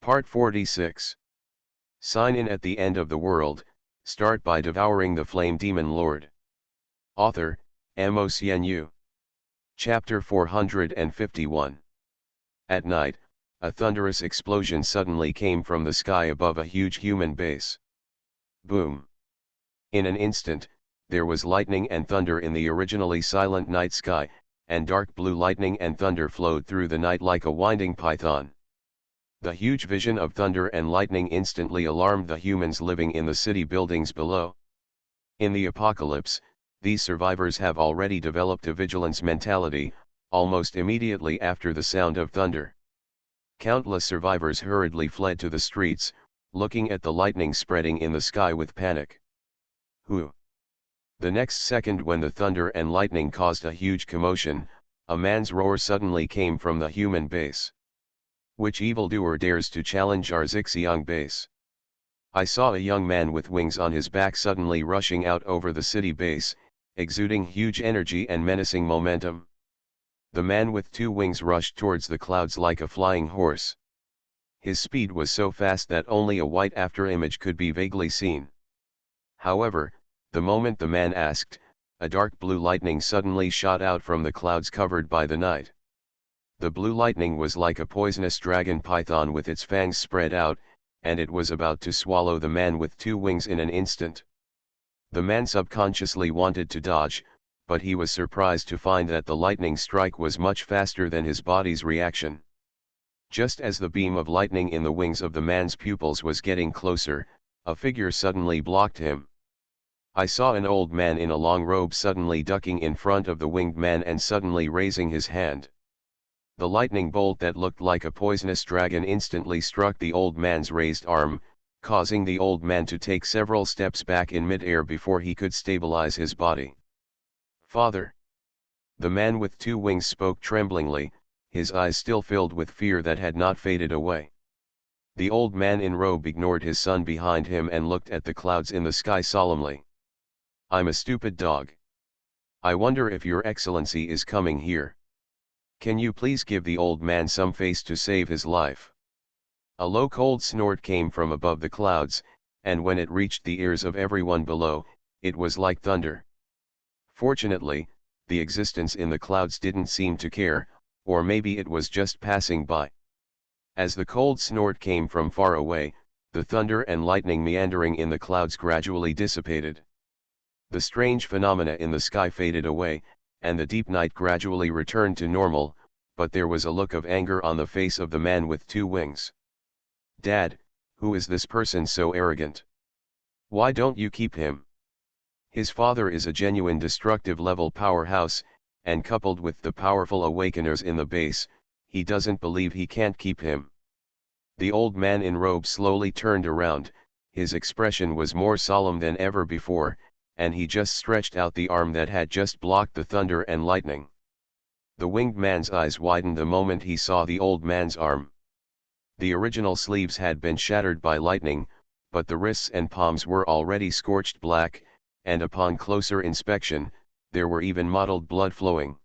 Part 46. Sign in at the end of the world, start by devouring the flame demon lord. Author, Mocnu. Chapter 451. At night, a thunderous explosion suddenly came from the sky above a huge human base. Boom. In an instant, there was lightning and thunder in the originally silent night sky, and dark blue lightning and thunder flowed through the night like a winding python. The huge vision of thunder and lightning instantly alarmed the humans living in the city buildings below. In the apocalypse, these survivors have already developed a vigilance mentality, almost immediately after the sound of thunder. Countless survivors hurriedly fled to the streets, looking at the lightning spreading in the sky with panic. Who? The next second, when the thunder and lightning caused a huge commotion, a man's roar suddenly came from the human base. Which evildoer dares to challenge our Xixiang base? I saw a young man with wings on his back suddenly rushing out over the city base, exuding huge energy and menacing momentum. The man with two wings rushed towards the clouds like a flying horse. His speed was so fast that only a white afterimage could be vaguely seen. However, the moment the man asked, a dark blue lightning suddenly shot out from the clouds covered by the night. The blue lightning was like a poisonous dragon python with its fangs spread out, and it was about to swallow the man with two wings in an instant. The man subconsciously wanted to dodge, but he was surprised to find that the lightning strike was much faster than his body's reaction. Just as the beam of lightning in the wings of the man's pupils was getting closer, a figure suddenly blocked him. I saw an old man in a long robe suddenly ducking in front of the winged man and suddenly raising his hand. The lightning bolt that looked like a poisonous dragon instantly struck the old man's raised arm, causing the old man to take several steps back in mid-air before he could stabilize his body. "Father!" The man with two wings spoke tremblingly, his eyes still filled with fear that had not faded away. The old man in robe ignored his son behind him and looked at the clouds in the sky solemnly. "I'm a stupid dog. I wonder if your excellency is coming here. Can you please give the old man some face to save his life?" A low cold snort came from above the clouds, and when it reached the ears of everyone below, it was like thunder. Fortunately, the existence in the clouds didn't seem to care, or maybe it was just passing by. As the cold snort came from far away, the thunder and lightning meandering in the clouds gradually dissipated. The strange phenomena in the sky faded away, and the deep night gradually returned to normal, but there was a look of anger on the face of the man with two wings. "Dad, who is this person so arrogant? Why don't you keep him? His father is a genuine destructive level powerhouse, and coupled with the powerful awakeners in the base, he doesn't believe he can't keep him." The old man in robe slowly turned around, his expression was more solemn than ever before, and he just stretched out the arm that had just blocked the thunder and lightning. The winged man's eyes widened the moment he saw the old man's arm. The original sleeves had been shattered by lightning, but the wrists and palms were already scorched black, and upon closer inspection, there were even mottled blood flowing.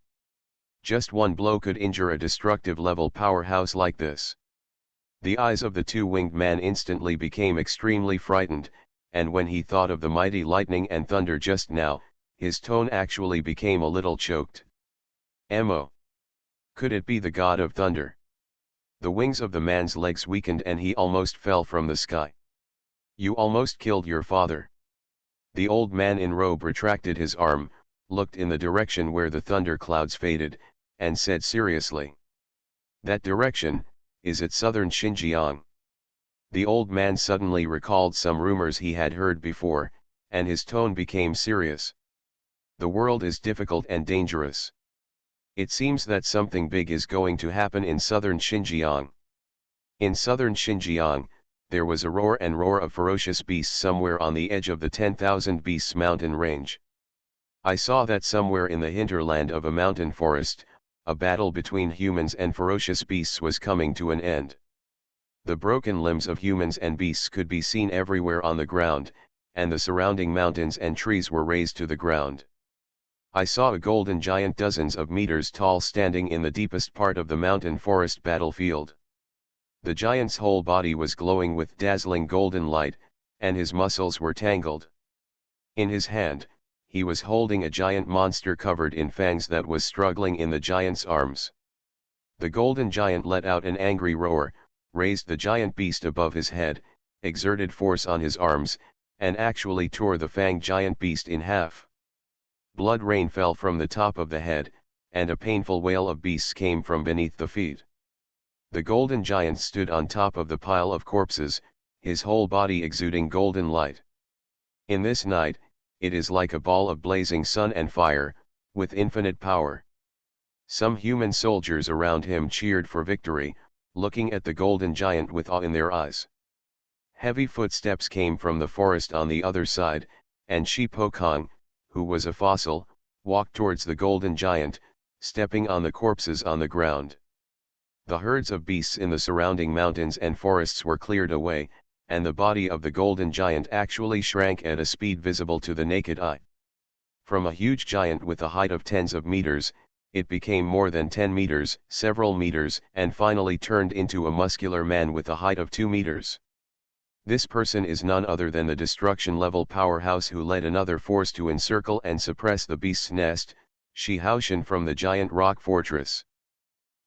Just one blow could injure a destructive level powerhouse like this. The eyes of the two-winged man instantly became extremely frightened, and when he thought of the mighty lightning and thunder just now, his tone actually became a little choked. "Emo. Could it be the god of thunder?" The wings of the man's legs weakened and he almost fell from the sky. "You almost killed your father." The old man in robe retracted his arm, looked in the direction where the thunder clouds faded, and said seriously, "That direction, is it southern Xinjiang?" The old man suddenly recalled some rumors he had heard before, and his tone became serious. "The world is difficult and dangerous. It seems that something big is going to happen in southern Xinjiang." In southern Xinjiang, there was a roar of ferocious beasts somewhere on the edge of the 10,000 Beasts mountain range. I saw that somewhere in the hinterland of a mountain forest, a battle between humans and ferocious beasts was coming to an end. The broken limbs of humans and beasts could be seen everywhere on the ground, and the surrounding mountains and trees were razed to the ground. I saw a golden giant dozens of meters tall standing in the deepest part of the mountain forest battlefield. The giant's whole body was glowing with dazzling golden light, and his muscles were tangled. In his hand, he was holding a giant monster covered in fangs that was struggling in the giant's arms. The golden giant let out an angry roar, raised the giant beast above his head, exerted force on his arms, and actually tore the fanged giant beast in half. Blood rain fell from the top of the head, and a painful wail of beasts came from beneath the feet. The golden giant stood on top of the pile of corpses, his whole body exuding golden light. In this night, it is like a ball of blazing sun and fire, with infinite power. Some human soldiers around him cheered for victory, looking at the golden giant with awe in their eyes. Heavy footsteps came from the forest on the other side, and Shipokong, who was a fossil, walked towards the golden giant, stepping on the corpses on the ground. The herds of beasts in the surrounding mountains and forests were cleared away, and the body of the golden giant actually shrank at a speed visible to the naked eye. From a huge giant with a height of tens of meters, it became more than 10 meters, several meters, and finally turned into a muscular man with a height of 2 meters. This person is none other than the destruction-level powerhouse who led another force to encircle and suppress the beast's nest, Shihaoshan from the giant rock fortress.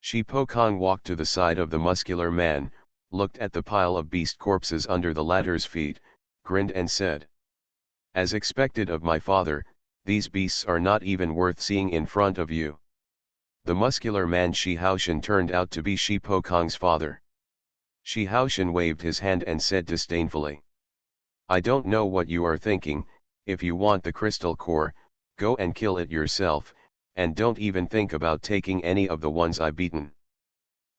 Shipokong walked to the side of the muscular man, looked at the pile of beast corpses under the latter's feet, grinned and said, "As expected of my father, these beasts are not even worth seeing in front of you." The muscular man Shihaoshan turned out to be Shipokong's father. Shihaoshan waved his hand and said disdainfully, "I don't know what you are thinking. If you want the crystal core, go and kill it yourself, and don't even think about taking any of the ones I've beaten."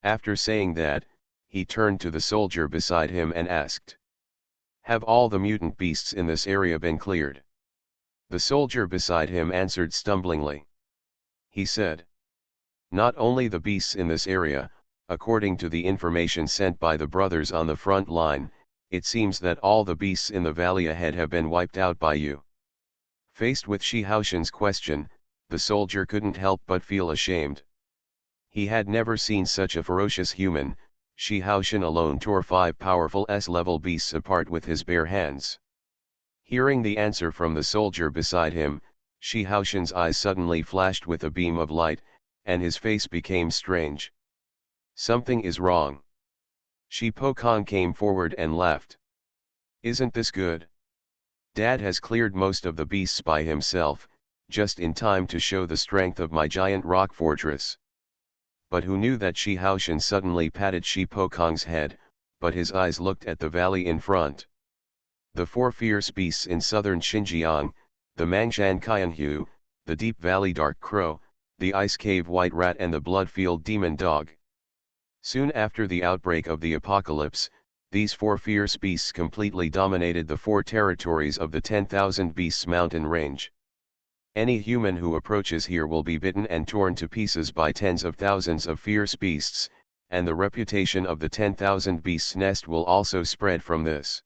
After saying that, he turned to the soldier beside him and asked, "Have all the mutant beasts in this area been cleared?" The soldier beside him answered stumblingly. He said, "Not only the beasts in this area, according to the information sent by the brothers on the front line, it seems that all the beasts in the valley ahead have been wiped out by you." Faced with Shihaoshan's question, the soldier couldn't help but feel ashamed. He had never seen such a ferocious human. Shihaoshan alone tore 5 powerful S-level beasts apart with his bare hands. Hearing the answer from the soldier beside him, Shihaoshan's eyes suddenly flashed with a beam of light, and his face became strange. "Something is wrong." Shipokong came forward and laughed. "Isn't this good? Dad has cleared most of the beasts by himself, just in time to show the strength of my giant rock fortress." But who knew that Shihaoshan suddenly patted Shipokong's head, but his eyes looked at the valley in front. The 4 fierce beasts in southern Xinjiang, the Mangshan Qianhu, the deep valley dark crow, the ice cave white rat and the blood-field demon dog. Soon after the outbreak of the apocalypse, these 4 fierce beasts completely dominated the 4 territories of the 10,000 Beasts mountain range. Any human who approaches here will be bitten and torn to pieces by tens of thousands of fierce beasts, and the reputation of the 10,000 Beasts nest will also spread from this.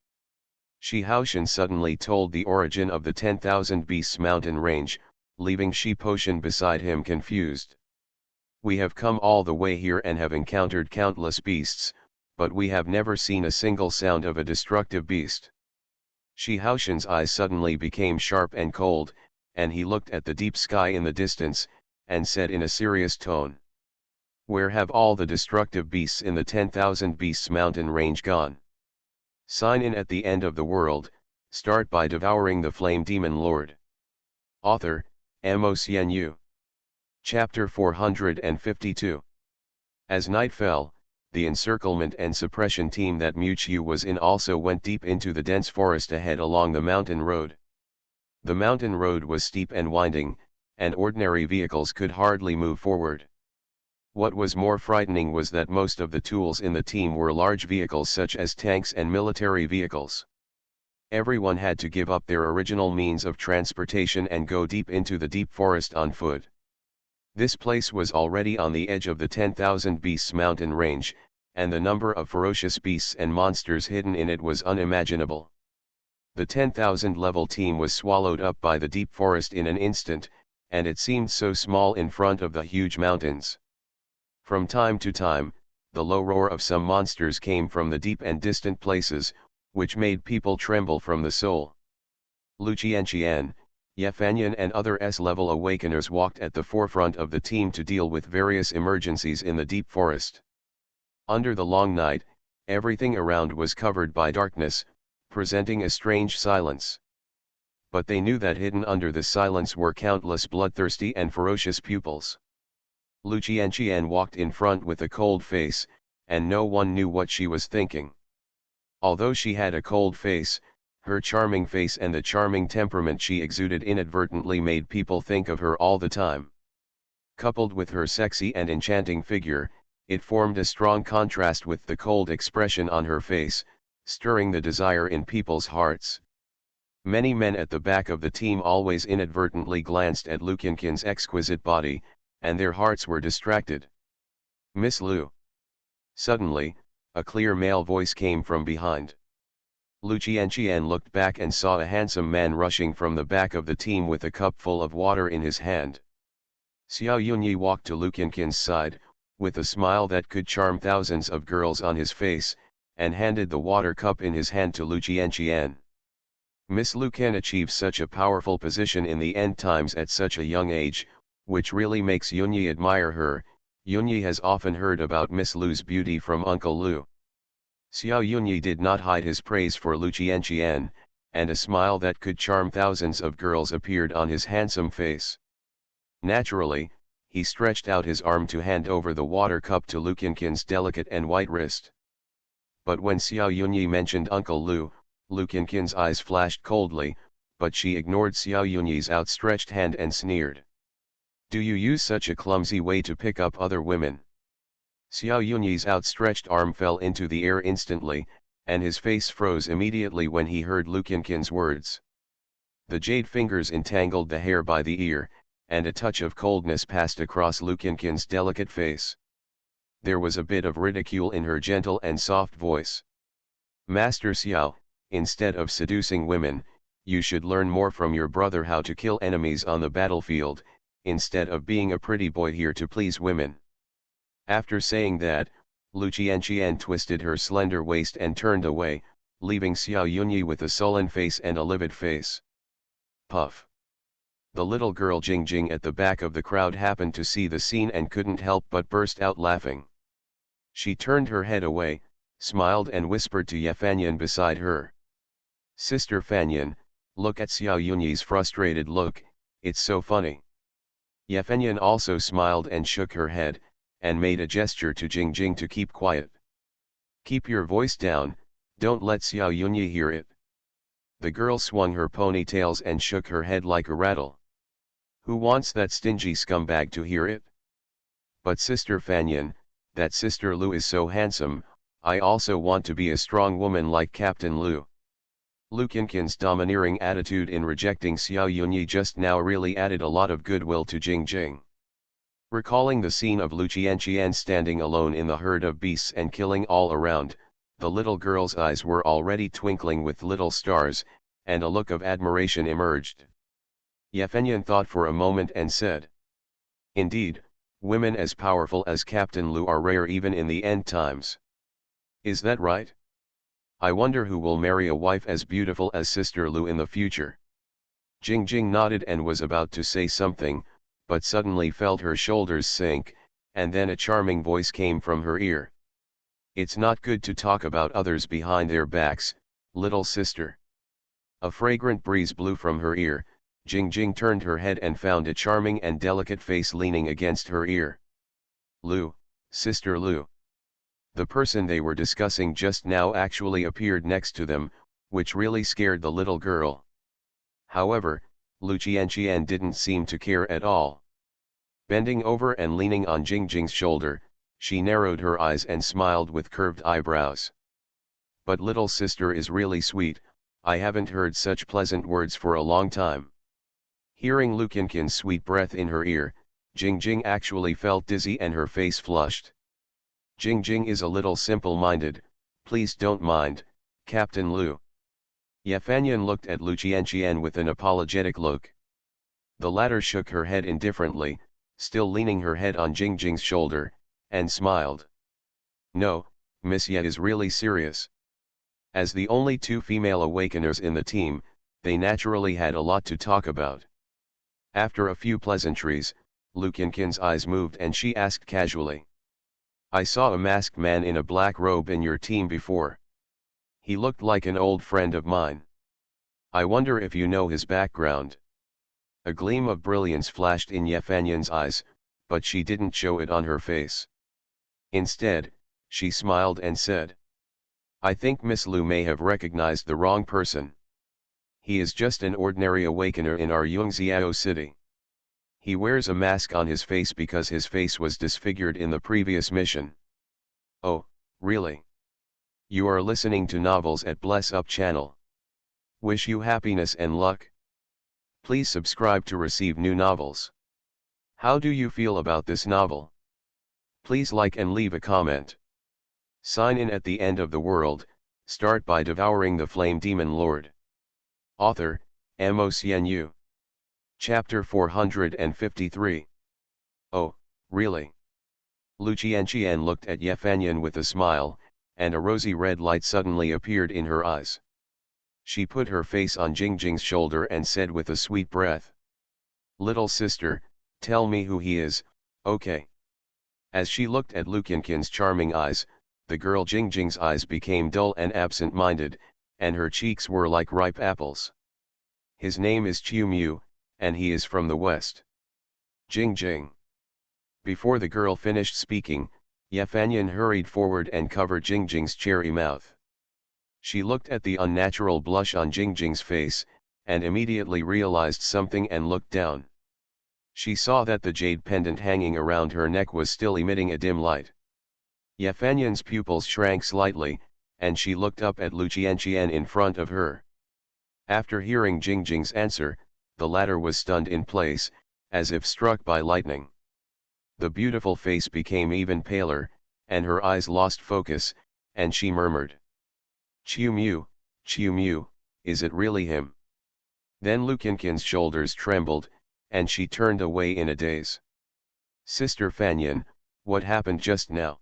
Shihaoshan suddenly told the origin of the 10,000 Beasts mountain range, leaving Shipokong beside him confused. "We have come all the way here and have encountered countless beasts, but we have never seen a single sound of a destructive beast." Shihaoshan's eyes suddenly became sharp and cold, and he looked at the deep sky in the distance, and said in a serious tone, "Where have all the destructive beasts in the 10,000 Beasts mountain range gone?" Sign in at the end of the world, start by devouring the flame demon lord. Author, MaleProtagonist. Chapter 452. As night fell, the encirclement and suppression team that Muchu was in also went deep into the dense forest ahead along the mountain road. The mountain road was steep and winding, and ordinary vehicles could hardly move forward. What was more frightening was that most of the tools in the team were large vehicles such as tanks and military vehicles. Everyone had to give up their original means of transportation and go deep into the deep forest on foot. This place was already on the edge of the 10,000 Beasts mountain range, and the number of ferocious beasts and monsters hidden in it was unimaginable. The 10,000 level team was swallowed up by the deep forest in an instant, and it seemed so small in front of the huge mountains. From time to time, the low roar of some monsters came from the deep and distant places, which made people tremble from the soul. Lu Qianqian, Yefanyan and other S-level awakeners walked at the forefront of the team to deal with various emergencies in the deep forest. Under the long night, everything around was covered by darkness, presenting a strange silence. But they knew that hidden under the silence were countless bloodthirsty and ferocious pupils. Lu Qianqian walked in front with a cold face, and no one knew what she was thinking. Although she had a cold face, her charming face and the charming temperament she exuded inadvertently made people think of her all the time. Coupled with her sexy and enchanting figure, it formed a strong contrast with the cold expression on her face, stirring the desire in people's hearts. Many men at the back of the team always inadvertently glanced at Lu Qianqian's exquisite body, and their hearts were distracted. "Miss Lu." Suddenly, a clear male voice came from behind. Lu Qianqian looked back and saw a handsome man rushing from the back of the team with a cup full of water in his hand. Xiao Yunyi walked to Lu Qianqian's side, with a smile that could charm thousands of girls on his face, and handed the water cup in his hand to Lu Qianqian. Miss Lu can achieve such a powerful position in the end times at such a young age, which really makes Yunyi admire her. Yunyi has often heard about Miss Lu's beauty from Uncle Lu. Xiao Yunyi did not hide his praise for Lu Qianqian, and a smile that could charm thousands of girls appeared on his handsome face. Naturally, he stretched out his arm to hand over the water cup to Lu Qianqian's delicate and white wrist. But when Xiao Yunyi mentioned Uncle Lu, Lu Qianqian's eyes flashed coldly, but she ignored Xiao Yunyi's outstretched hand and sneered. "Do you use such a clumsy way to pick up other women?" Xiao Yunyi's outstretched arm fell into the air instantly, and his face froze immediately when he heard Lu Qianqian's words. The jade fingers entangled the hair by the ear, and a touch of coldness passed across Lu Qianqian's delicate face. There was a bit of ridicule in her gentle and soft voice. "Master Xiao, instead of seducing women, you should learn more from your brother how to kill enemies on the battlefield, instead of being a pretty boy here to please women." After saying that, Lu Qianqian twisted her slender waist and turned away, leaving Xiao Yunyi with a sullen face and a livid face. Puff. The little girl Jingjing at the back of the crowd happened to see the scene and couldn't help but burst out laughing. She turned her head away, smiled and whispered to Yefanyan beside her. "Sister Fanyan, look at Xiao Yunyi's frustrated look, it's so funny." Yefanyan also smiled and shook her head, and made a gesture to Jingjing to keep quiet. "Keep your voice down, don't let Xiao Yunyi hear it." The girl swung her ponytails and shook her head like a rattle. "Who wants that stingy scumbag to hear it?" "But Sister Fanyan, that Sister Lu is so handsome, I also want to be a strong woman like Captain Lu." Lu Qianqian's domineering attitude in rejecting Xiao Yunyi just now really added a lot of goodwill to Jingjing. Recalling the scene of Lu Qianqian standing alone in the herd of beasts and killing all around, the little girl's eyes were already twinkling with little stars, and a look of admiration emerged. Yefanyan thought for a moment and said, "Indeed, women as powerful as Captain Lu are rare even in the end times. Is that right? I wonder who will marry a wife as beautiful as Sister Lu in the future." Jingjing nodded and was about to say something, but suddenly felt her shoulders sink, and then a charming voice came from her ear. "It's not good to talk about others behind their backs, little sister." A fragrant breeze blew from her ear. Jingjing turned her head and found a charming and delicate face leaning against her ear. "Lu, Sister Lu." The person they were discussing just now actually appeared next to them, which really scared the little girl. However, Lu Qianqian didn't seem to care at all. Bending over and leaning on Jingjing's shoulder, she narrowed her eyes and smiled with curved eyebrows. "But little sister is really sweet, I haven't heard such pleasant words for a long time." Hearing Lu Qianqian's sweet breath in her ear, Jingjing actually felt dizzy and her face flushed. "Jingjing is a little simple-minded, please don't mind, Captain Lu." Yefanyan looked at Lu Qianqian with an apologetic look. The latter shook her head indifferently, still leaning her head on Jingjing's shoulder, and smiled. No, Miss Ye is really serious. As the only two female awakeners in the team, they naturally had a lot to talk about. After a few pleasantries, Lukinkin's eyes moved and she asked casually. I saw a masked man in a black robe in your team before. He looked like an old friend of mine. I wonder if you know his background. A gleam of brilliance flashed in Yefanyan's eyes, but she didn't show it on her face. Instead, she smiled and said, I think Miss Lu may have recognized the wrong person. He is just an ordinary awakener in our Yungziao city. He wears a mask on his face because his face was disfigured in the previous mission. Oh, really? You are listening to novels at Bless Up channel. Wish you happiness and luck. Please subscribe to receive new novels. How do you feel about this novel? Please like and leave a comment. Sign in at the end of the world, start by devouring the flame demon lord. Author, MaleProtagonist. Chapter 453. Oh, really? Lu Qianqian looked at Yefanyan with a smile, and a rosy red light suddenly appeared in her eyes. She put her face on Jingjing's shoulder and said with a sweet breath. Little sister, tell me who he is, okay? As she looked at Lukinkin's charming eyes, the girl Jingjing's eyes became dull and absent-minded, and her cheeks were like ripe apples. His name is Chiu Mu, and he is from the west. Jingjing. Before the girl finished speaking, Yefanyan hurried forward and covered Jingjing's cherry mouth. She looked at the unnatural blush on Jingjing's face, and immediately realized something and looked down. She saw that the jade pendant hanging around her neck was still emitting a dim light. Yefanyan's pupils shrank slightly, and she looked up at Lu Qianqian in front of her. After hearing Jingjing's answer, the latter was stunned in place, as if struck by lightning. The beautiful face became even paler, and her eyes lost focus, and she murmured. Chiu Mu, is it really him? Then Lukinkin's shoulders trembled, and she turned away in a daze. Sister Fanyan, what happened just now?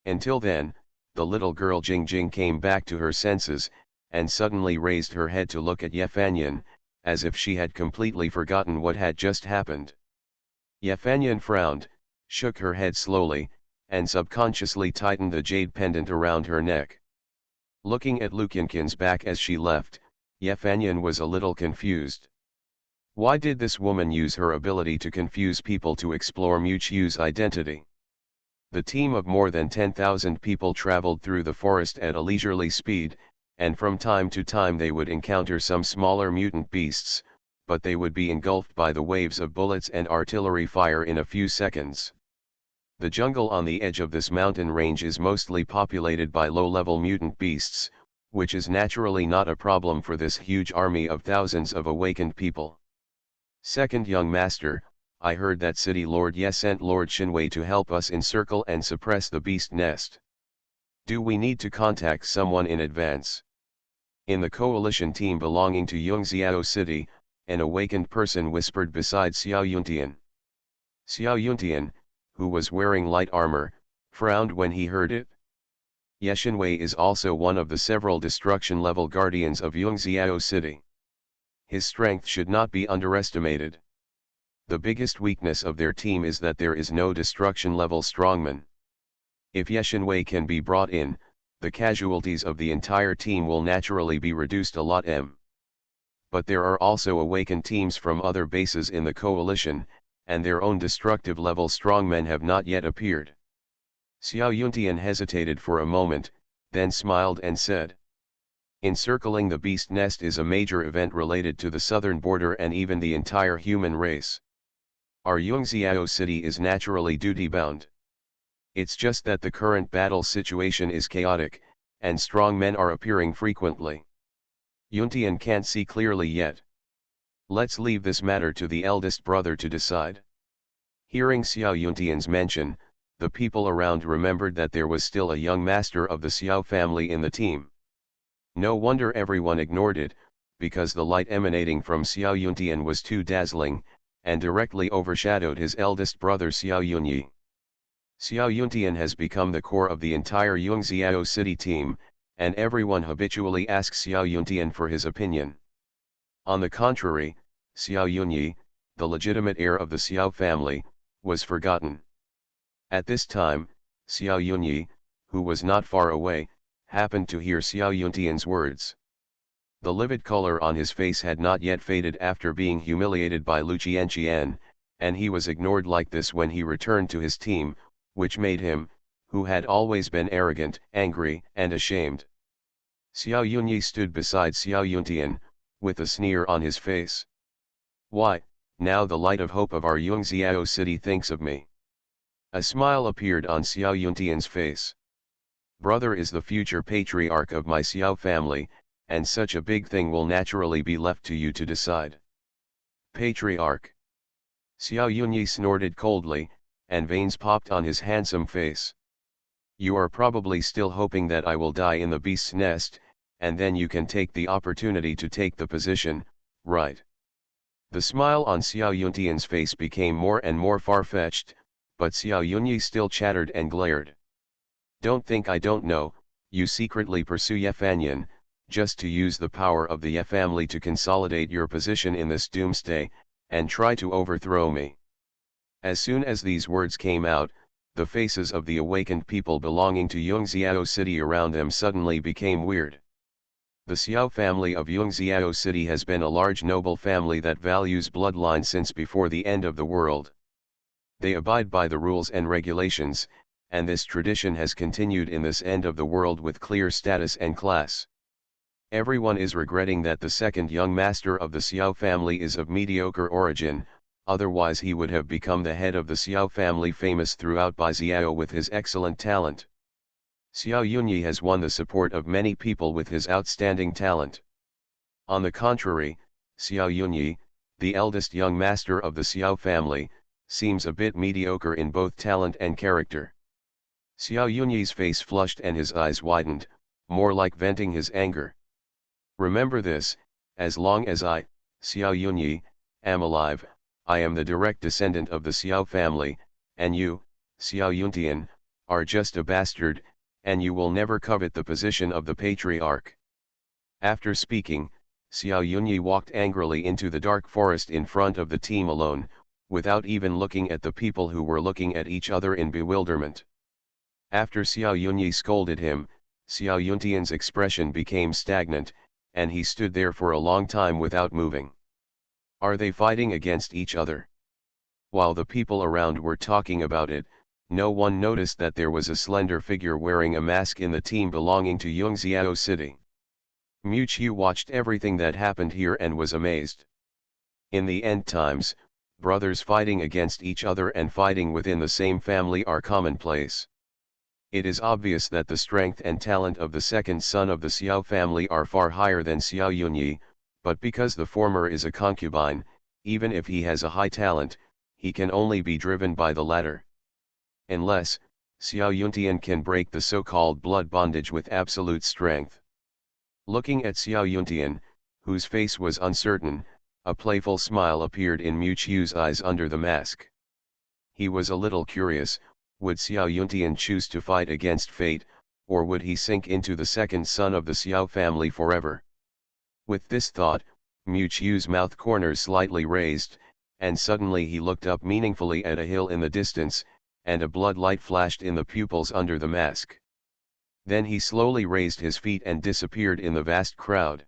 Until then, the little girl Jingjing came back to her senses, and suddenly raised her head to look at Yefanyan, as if she had completely forgotten what had just happened. Yefanyan frowned, shook her head slowly, and subconsciously tightened the jade pendant around her neck. Looking at Lukinkin's back as she left, Yefanyan was a little confused. Why did this woman use her ability to confuse people to explore Mu Chiu's identity? The team of more than 10,000 people traveled through the forest at a leisurely speed, and from time to time they would encounter some smaller mutant beasts, but they would be engulfed by the waves of bullets and artillery fire in a few seconds. The jungle on the edge of this mountain range is mostly populated by low-level mutant beasts, which is naturally not a problem for this huge army of thousands of awakened people. Second young master, I heard that City Lord Ye sent Lord Shinwei to help us encircle and suppress the beast nest. Do we need to contact someone in advance? In the coalition team belonging to Yungziao City, an awakened person whispered beside Xiao Yuntian. Xiao Yuntian, who was wearing light armor, frowned when he heard it. Ye Shinwei is also one of the several destruction-level guardians of Yungziao City. His strength should not be underestimated. The biggest weakness of their team is that there is no destruction-level strongman. If Ye Shinwei can be brought in, the casualties of the entire team will naturally be reduced a lot. But there are also awakened teams from other bases in the coalition, and their own destructive level strongmen have not yet appeared. Xiao Yuntian hesitated for a moment, then smiled and said. Encircling the beast nest is a major event related to the southern border and even the entire human race. Our Yungziao city is naturally duty-bound. It's just that the current battle situation is chaotic, and strong men are appearing frequently. Yuntian can't see clearly yet. Let's leave this matter to the eldest brother to decide. Hearing Xiao Yuntian's mention, the people around remembered that there was still a young master of the Xiao family in the team. No wonder everyone ignored it, because the light emanating from Xiao Yuntian was too dazzling, and directly overshadowed his eldest brother Xiao Yunyi. Xiao Yuntian has become the core of the entire Yungjiao City team, and everyone habitually asks Xiao Yuntian for his opinion. On the contrary, Xiao Yunyi, the legitimate heir of the Xiao family, was forgotten. At this time, Xiao Yunyi, who was not far away, happened to hear Xiao Yuntian's words. The livid color on his face had not yet faded after being humiliated by Lu Qianqian, and he was ignored like this when he returned to his team, which made him, who had always been arrogant, angry, and ashamed. Xiao Yunyi stood beside Xiao Yuntian, with a sneer on his face. "Why, now the light of hope of our Yungjiao city thinks of me." A smile appeared on Xiao Yuntian's face. "Brother is the future patriarch of my Xiao family, and such a big thing will naturally be left to you to decide." "Patriarch?" Xiao Yunyi snorted coldly, and veins popped on his handsome face. "You are probably still hoping that I will die in the beast's nest, and then you can take the opportunity to take the position, right?" The smile on Xiao Yuntian's face became more and more far-fetched, but Xiao Yunyi still chattered and glared. "Don't think I don't know, you secretly pursue Ye Fanyan, just to use the power of the Ye family to consolidate your position in this doomsday, and try to overthrow me." As soon as these words came out, the faces of the awakened people belonging to Yungjiao City around them suddenly became weird. The Xiao family of Yungjiao City has been a large noble family that values bloodline since before the end of the world. They abide by the rules and regulations, and this tradition has continued in this end of the world with clear status and class. Everyone is regretting that the second young master of the Xiao family is of mediocre origin, otherwise he would have become the head of the Xiao family, famous throughout Baijiao with his excellent talent. Xiao Yunyi has won the support of many people with his outstanding talent. On the contrary, Xiao Yunyi, the eldest young master of the Xiao family, seems a bit mediocre in both talent and character. Xiao Yunyi's face flushed and his eyes widened, more like venting his anger. "Remember this, as long as I, Xiao Yunyi, am alive, I am the direct descendant of the Xiao family, and you, Xiao Yuntian, are just a bastard, and you will never covet the position of the patriarch." After speaking, Xiao Yunyi walked angrily into the dark forest in front of the team alone, without even looking at the people who were looking at each other in bewilderment. After Xiao Yunyi scolded him, Xiao Yuntian's expression became stagnant, and he stood there for a long time without moving. Are they fighting against each other? While the people around were talking about it, no one noticed that there was a slender figure wearing a mask in the team belonging to Yungjiao City. Mu Qiu watched everything that happened here and was amazed. In the end times, brothers fighting against each other and fighting within the same family are commonplace. It is obvious that the strength and talent of the second son of the Xiao family are far higher than Xiao Yunyi, but because the former is a concubine, even if he has a high talent, he can only be driven by the latter. Unless, Xiao Yuntian can break the so-called blood bondage with absolute strength. Looking at Xiao Yuntian, whose face was uncertain, a playful smile appeared in Mu Qiu's eyes under the mask. He was a little curious, would Xiao Yuntian choose to fight against fate, or would he sink into the second son of the Xiao family forever? With this thought, Mu Qiu's mouth corners slightly raised, and suddenly he looked up meaningfully at a hill in the distance, and a blood light flashed in the pupils under the mask. Then he slowly raised his feet and disappeared in the vast crowd.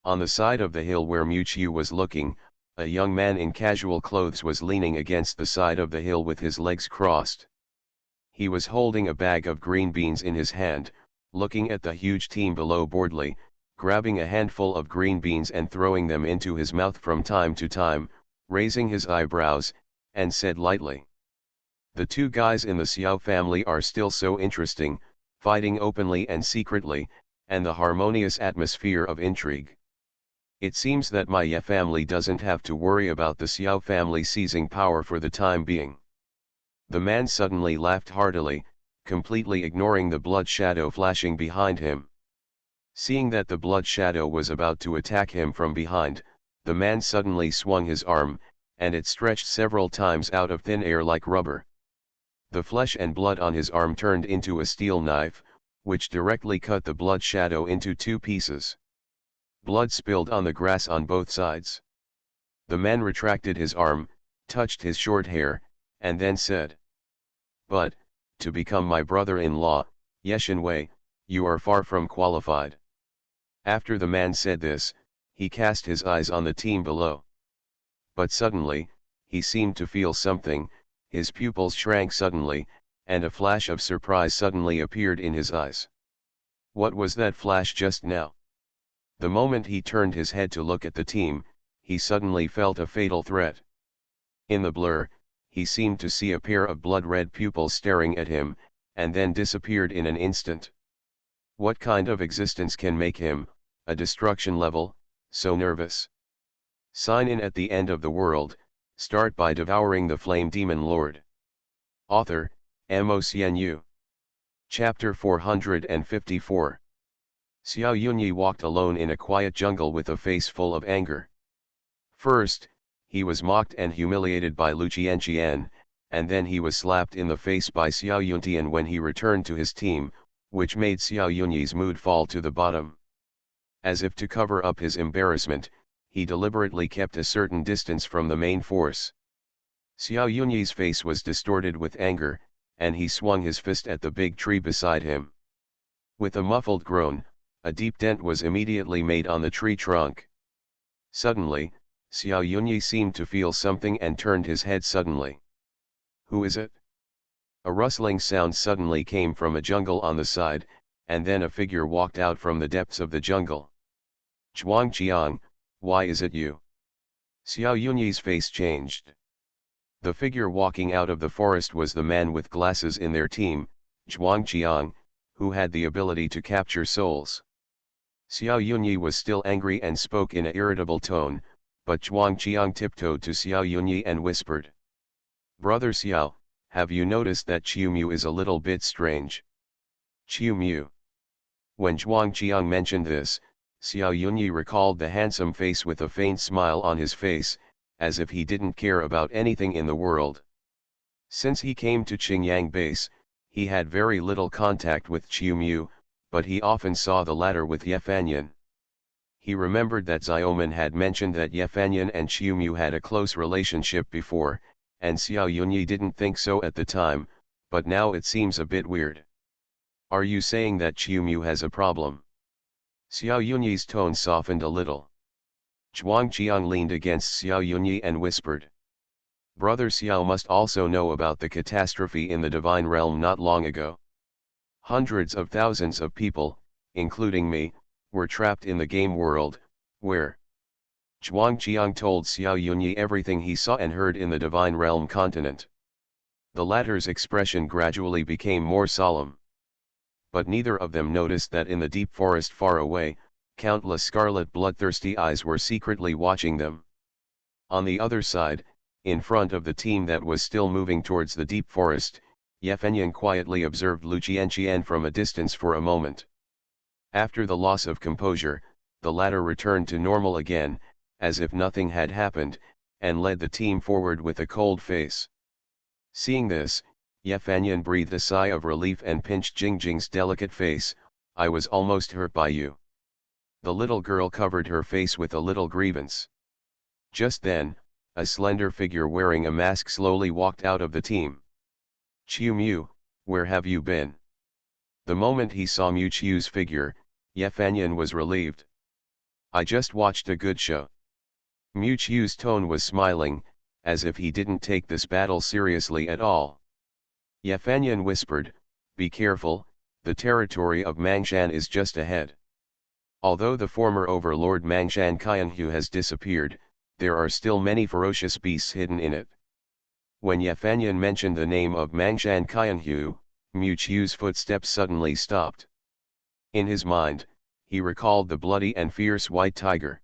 On the side of the hill where Mu Qiu was looking, a young man in casual clothes was leaning against the side of the hill with his legs crossed. He was holding a bag of green beans in his hand, looking at the huge team below boredly, grabbing a handful of green beans and throwing them into his mouth from time to time, raising his eyebrows, and said lightly, "The two guys in the Xiao family are still so interesting, fighting openly and secretly, and the harmonious atmosphere of intrigue. It seems that my Ye family doesn't have to worry about the Xiao family seizing power for the time being." The man suddenly laughed heartily, completely ignoring the blood shadow flashing behind him. Seeing that the blood shadow was about to attack him from behind, the man suddenly swung his arm, and it stretched several times out of thin air like rubber. The flesh and blood on his arm turned into a steel knife, which directly cut the blood shadow into two pieces. Blood spilled on the grass on both sides. The man retracted his arm, touched his short hair, and then said, "But, to become my brother-in-law, Yeshinwei, you are far from qualified." After the man said this, he cast his eyes on the team below. But suddenly, he seemed to feel something, his pupils shrank suddenly, and a flash of surprise suddenly appeared in his eyes. What was that flash just now? The moment he turned his head to look at the team, he suddenly felt a fatal threat. In the blur, he seemed to see a pair of blood-red pupils staring at him, and then disappeared in an instant. What kind of existence can make him, a destruction level, so nervous? Sign in at the end of the world, start by devouring the flame demon lord. Author, MaleProtagonist. Chapter 454. Xiao Yunyi walked alone in a quiet jungle with a face full of anger. First, he was mocked and humiliated by Lu Qianqian, and then he was slapped in the face by Xiao Yuntian when he returned to his team, which made Xiao Yunyi's mood fall to the bottom. As if to cover up his embarrassment, he deliberately kept a certain distance from the main force. Xiao Yunyi's face was distorted with anger, and he swung his fist at the big tree beside him. With a muffled groan, a deep dent was immediately made on the tree trunk. Suddenly, Xiao Yunyi seemed to feel something and turned his head suddenly. "Who is it?" A rustling sound suddenly came from a jungle on the side, and then a figure walked out from the depths of the jungle. "Zhuangqiang, why is it you?" Xiao Yunyi's face changed. The figure walking out of the forest was the man with glasses in their team, Zhuangqiang, who had the ability to capture souls. Xiao Yunyi was still angry and spoke in an irritable tone, but Zhuangqiang tiptoed to Xiao Yunyi and whispered, "Brother Xiao, have you noticed that Qiumu is a little bit strange?" Qiumu. When Zhuangqiang mentioned this, Xiao Yunyi recalled the handsome face with a faint smile on his face, as if he didn't care about anything in the world. Since he came to Qingyang base, he had very little contact with Qiumu, but he often saw the latter with Yefanyan. He remembered that Xiaoman had mentioned that Yefanyan and Qiumu had a close relationship before, and Xiao Yunyi didn't think so at the time, but now it seems a bit weird. "Are you saying that Qiumu has a problem?" Xiao Yunyi's tone softened a little. Zhuangqiang leaned against Xiao Yunyi and whispered, "Brother Xiao must also know about the catastrophe in the divine realm not long ago. Hundreds of thousands of people, including me, were trapped in the game world, where..." Zhuangqiang told Xiao Yunyi everything he saw and heard in the divine realm continent. The latter's expression gradually became more solemn. But neither of them noticed that in the deep forest far away, countless scarlet bloodthirsty eyes were secretly watching them. On the other side, in front of the team that was still moving towards the deep forest, Yefenyan quietly observed Lu Qianqian from a distance for a moment. After the loss of composure, the latter returned to normal again, as if nothing had happened, and led the team forward with a cold face. Seeing this, Yefanyan breathed a sigh of relief and pinched Jingjing's delicate face. "I was almost hurt by you." The little girl covered her face with a little grievance. Just then, a slender figure wearing a mask slowly walked out of the team. "Qiumu, where have you been?" The moment he saw Mu Qiu's figure, Yefanyan was relieved. "I just watched a good show." Mu Qiu's tone was smiling, as if he didn't take this battle seriously at all. Yefanyan whispered, "Be careful, the territory of Mangshan is just ahead." Although the former overlord Mangshan Qianhu has disappeared, there are still many ferocious beasts hidden in it. When Yefanyan mentioned the name of Mangshan Qianhu, Mu Qiu's footsteps suddenly stopped. In his mind, he recalled the bloody and fierce white tiger.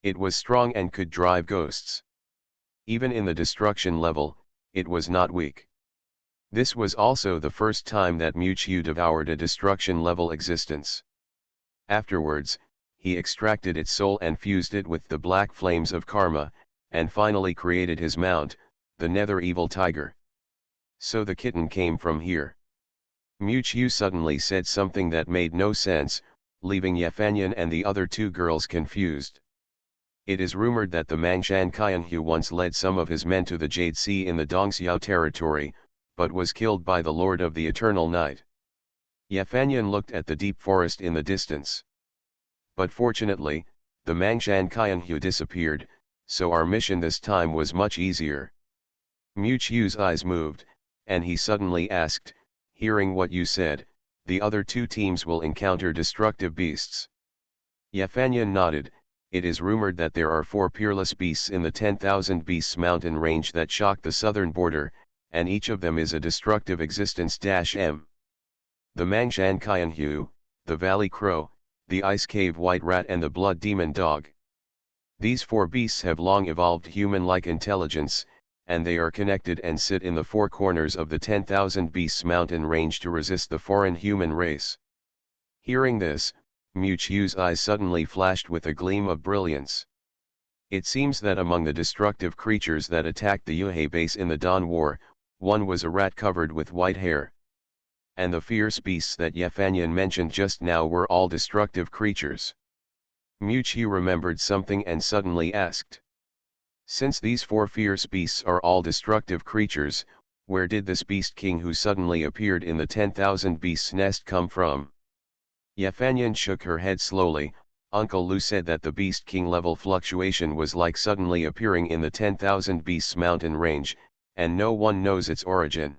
It was strong and could drive ghosts. Even in the destruction level, it was not weak. This was also the first time that Mu Qiu devoured a destruction level existence. Afterwards, he extracted its soul and fused it with the black flames of karma, and finally created his mount, the nether evil tiger. So the kitten came from here. Yu suddenly said something that made no sense, leaving Yefanyan and the other two girls confused. It is rumored that the Mangshan Qianhu once led some of his men to the Jade Sea in the Dongxiao territory, but was killed by the Lord of the Eternal Night. Yefanyan looked at the deep forest in the distance. But fortunately, the Mangshan Qianhu disappeared, so our mission this time was much easier. Yu's eyes moved, and he suddenly asked, hearing what you said, the other two teams will encounter destructive beasts. Yefanyan nodded. It is rumored that there are 4 peerless beasts in the 10,000 Beasts mountain range that shock the southern border, and each of them is a destructive existence-m. The Mangshan Qianhu, the Valley Crow, the Ice Cave White Rat and the Blood Demon Dog. These 4 beasts have long evolved human-like intelligence, and they are connected and sit in the 4 corners of the 10,000 Beasts mountain range to resist the foreign human race. Hearing this, Yu's eyes suddenly flashed with a gleam of brilliance. It seems that among the destructive creatures that attacked the Yuhe base in the Dawn War, one was a rat covered with white hair. And the fierce beasts that Yefanyan mentioned just now were all destructive creatures. Yu remembered something and suddenly asked. Since these 4 fierce beasts are all destructive creatures, where did this beast king who suddenly appeared in the 10,000 beasts nest come from? Yefanyan shook her head slowly. Uncle Lu said that the Beast King level fluctuation was like suddenly appearing in the 10,000 Beasts mountain range, and no one knows its origin.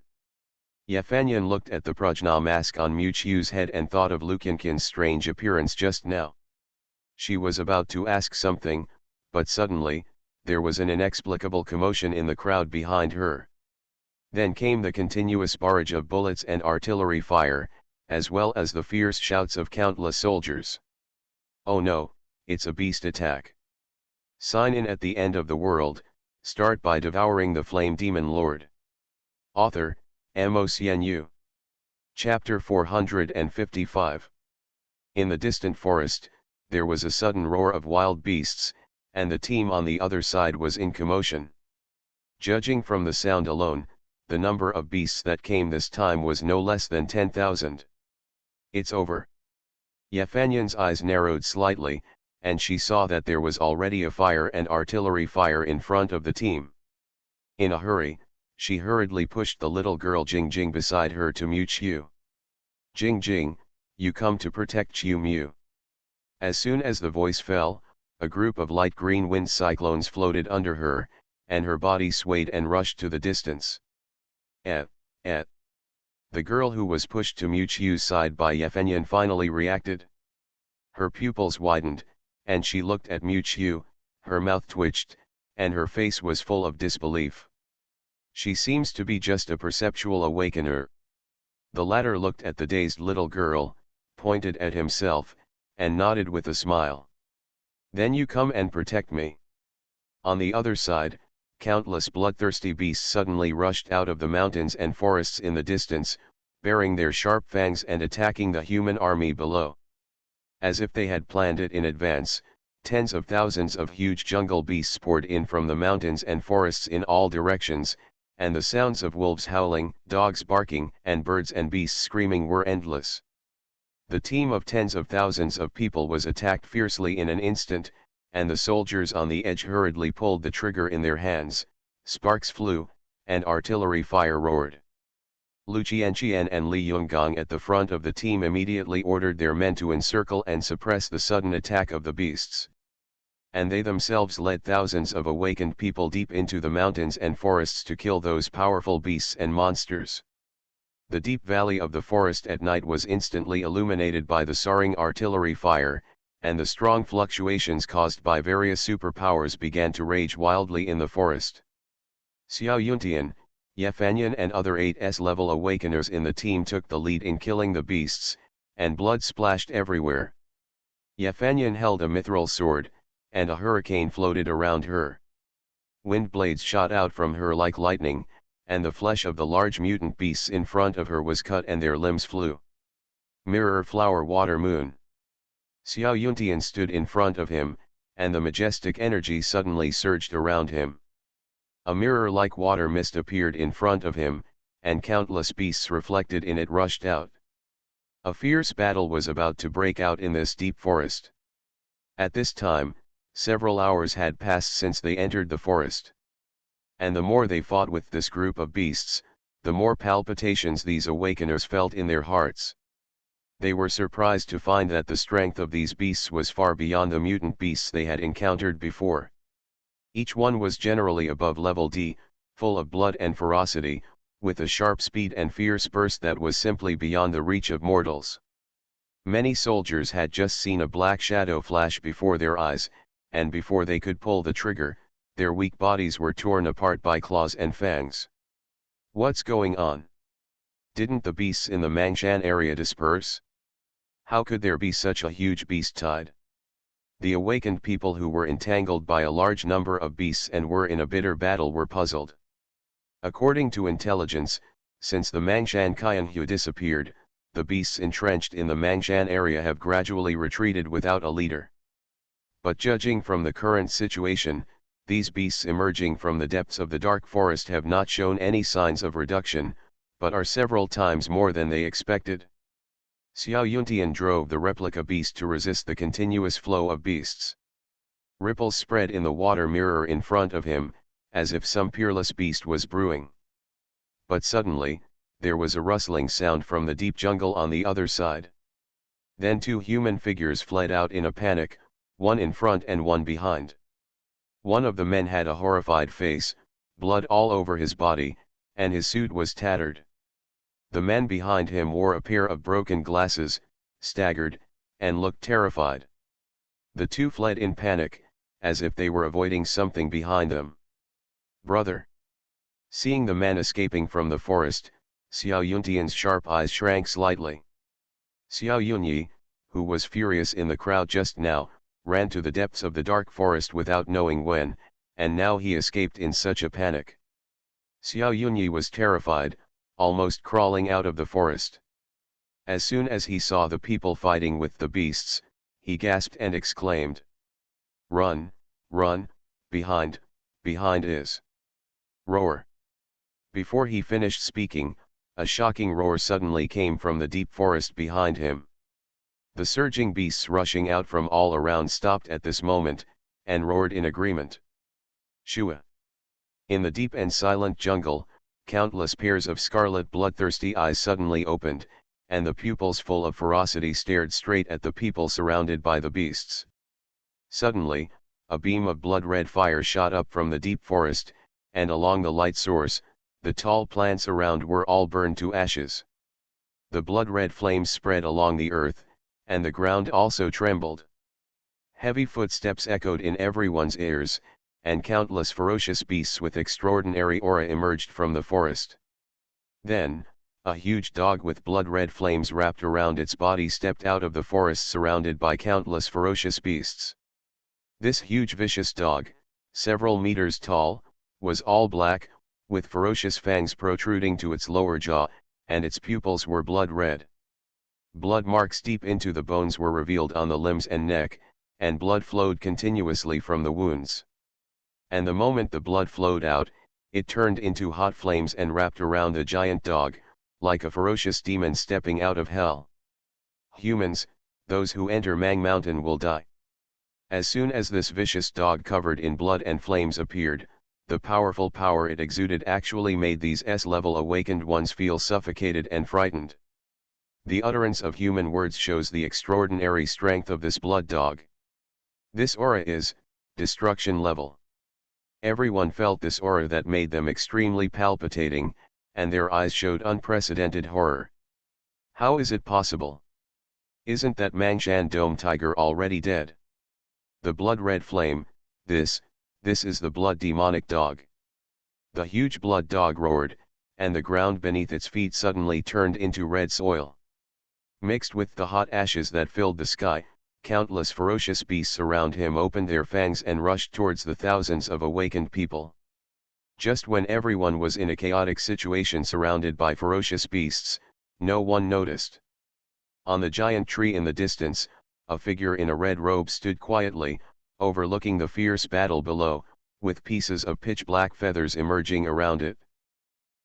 Yefanyan looked at the Prajna mask on Yu's head and thought of Lukinkin's strange appearance just now. She was about to ask something, but suddenly, there was an inexplicable commotion in the crowd behind her. Then came the continuous barrage of bullets and artillery fire, as well as the fierce shouts of countless soldiers. Oh no, it's a beast attack. Sign in at the end of the world, start by devouring the flame demon lord. Author, MaleProtagonist. Chapter 455. In the distant forest, there was a sudden roar of wild beasts, and the team on the other side was in commotion. Judging from the sound alone, the number of beasts that came this time was no less than 10,000. It's over. Yefanyan's eyes narrowed slightly, and she saw that there was already a fire and artillery fire in front of the team. In a hurry, she hurriedly pushed the little girl Jingjing beside her to mute Yu. Jingjing, you come to protect Yu. As soon as the voice fell, a group of light green wind cyclones floated under her, and her body swayed and rushed to the distance. The girl who was pushed to Yu's side by Yefanyan finally reacted. Her pupils widened, and she looked at Yu, her mouth twitched, and her face was full of disbelief. She seems to be just a perceptual awakener. The latter looked at the dazed little girl, pointed at himself, and nodded with a smile. Then you come and protect me. On the other side, countless bloodthirsty beasts suddenly rushed out of the mountains and forests in the distance, baring their sharp fangs and attacking the human army below. As if they had planned it in advance, tens of thousands of huge jungle beasts poured in from the mountains and forests in all directions, and the sounds of wolves howling, dogs barking, and birds and beasts screaming were endless. The team of tens of thousands of people was attacked fiercely in an instant, and the soldiers on the edge hurriedly pulled the trigger in their hands. Sparks flew, and artillery fire roared. Lu Qianqian and Li Yunggong at the front of the team immediately ordered their men to encircle and suppress the sudden attack of the beasts. And they themselves led thousands of awakened people deep into the mountains and forests to kill those powerful beasts and monsters. The deep valley of the forest at night was instantly illuminated by the soaring artillery fire, and the strong fluctuations caused by various superpowers began to rage wildly in the forest. Xiao Yuntian, Yefanyan and other 8S level awakeners in the team took the lead in killing the beasts, and blood splashed everywhere. Yefanyan held a mithril sword, and a hurricane floated around her. Wind blades shot out from her like lightning, and the flesh of the large mutant beasts in front of her was cut and their limbs flew. Mirror Flower Water Moon. Xiao Yuntian stood in front of him, and the majestic energy suddenly surged around him. A mirror-like water mist appeared in front of him, and countless beasts reflected in it rushed out. A fierce battle was about to break out in this deep forest. At this time, several hours had passed since they entered the forest. And the more they fought with this group of beasts, the more palpitations these awakeners felt in their hearts. They were surprised to find that the strength of these beasts was far beyond the mutant beasts they had encountered before. Each one was generally above level D, full of blood and ferocity, with a sharp speed and fierce burst that was simply beyond the reach of mortals. Many soldiers had just seen a black shadow flash before their eyes, and before they could pull the trigger, their weak bodies were torn apart by claws and fangs. What's going on? Didn't the beasts in the Mangshan area disperse? How could there be such a huge beast tide? The awakened people who were entangled by a large number of beasts and were in a bitter battle were puzzled. According to intelligence, since the Mangshan Qianhu disappeared, the beasts entrenched in the Mangshan area have gradually retreated without a leader. But judging from the current situation, these beasts emerging from the depths of the dark forest have not shown any signs of reduction, but are several times more than they expected. Xiao Yuntian drove the replica beast to resist the continuous flow of beasts. Ripples spread in the water mirror in front of him, as if some peerless beast was brewing. But suddenly, there was a rustling sound from the deep jungle on the other side. Then two human figures fled out in a panic, one in front and one behind. One of the men had a horrified face, blood all over his body, and his suit was tattered. The man behind him wore a pair of broken glasses, staggered, and looked terrified. The two fled in panic, as if they were avoiding something behind them. "Brother!" Seeing the man escaping from the forest, Xiao Yuntian's sharp eyes shrank slightly. Xiao Yunyi, who was furious in the crowd just now, ran to the depths of the dark forest without knowing when, and now he escaped in such a panic. Xiao Yunyi was terrified, almost crawling out of the forest. As soon as he saw the people fighting with the beasts, he gasped and exclaimed, "Run, run, behind is." Roar. Before he finished speaking, a shocking roar suddenly came from the deep forest behind him. The surging beasts rushing out from all around stopped at this moment, and roared in agreement. Shua. In the deep and silent jungle, countless pairs of scarlet bloodthirsty eyes suddenly opened, and the pupils full of ferocity stared straight at the people surrounded by the beasts. Suddenly, a beam of blood-red fire shot up from the deep forest, and along the light source, the tall plants around were all burned to ashes. The blood-red flames spread along the earth, and the ground also trembled. Heavy footsteps echoed in everyone's ears, and countless ferocious beasts with extraordinary aura emerged from the forest. Then, a huge dog with blood-red flames wrapped around its body stepped out of the forest surrounded by countless ferocious beasts. This huge vicious dog, several meters tall, was all black, with ferocious fangs protruding to its lower jaw, and its pupils were blood-red. Blood marks deep into the bones were revealed on the limbs and neck, and blood flowed continuously from the wounds. And the moment the blood flowed out, it turned into hot flames and wrapped around the giant dog, like a ferocious demon stepping out of hell. "Humans, those who enter Mang Mountain will die." As soon as this vicious dog covered in blood and flames appeared, the powerful power it exuded actually made these S-level awakened ones feel suffocated and frightened. The utterance of human words shows the extraordinary strength of this blood dog. This aura is destruction level. Everyone felt this aura that made them extremely palpitating, and their eyes showed unprecedented horror. How is it possible? Isn't that Mangshan Dome Tiger already dead? The blood-red flame, this is the blood demonic dog. The huge blood dog roared, and the ground beneath its feet suddenly turned into red soil. Mixed with the hot ashes that filled the sky, countless ferocious beasts around him opened their fangs and rushed towards the thousands of awakened people. Just when everyone was in a chaotic situation surrounded by ferocious beasts, no one noticed. On the giant tree in the distance, a figure in a red robe stood quietly, overlooking the fierce battle below, with pieces of pitch-black feathers emerging around it.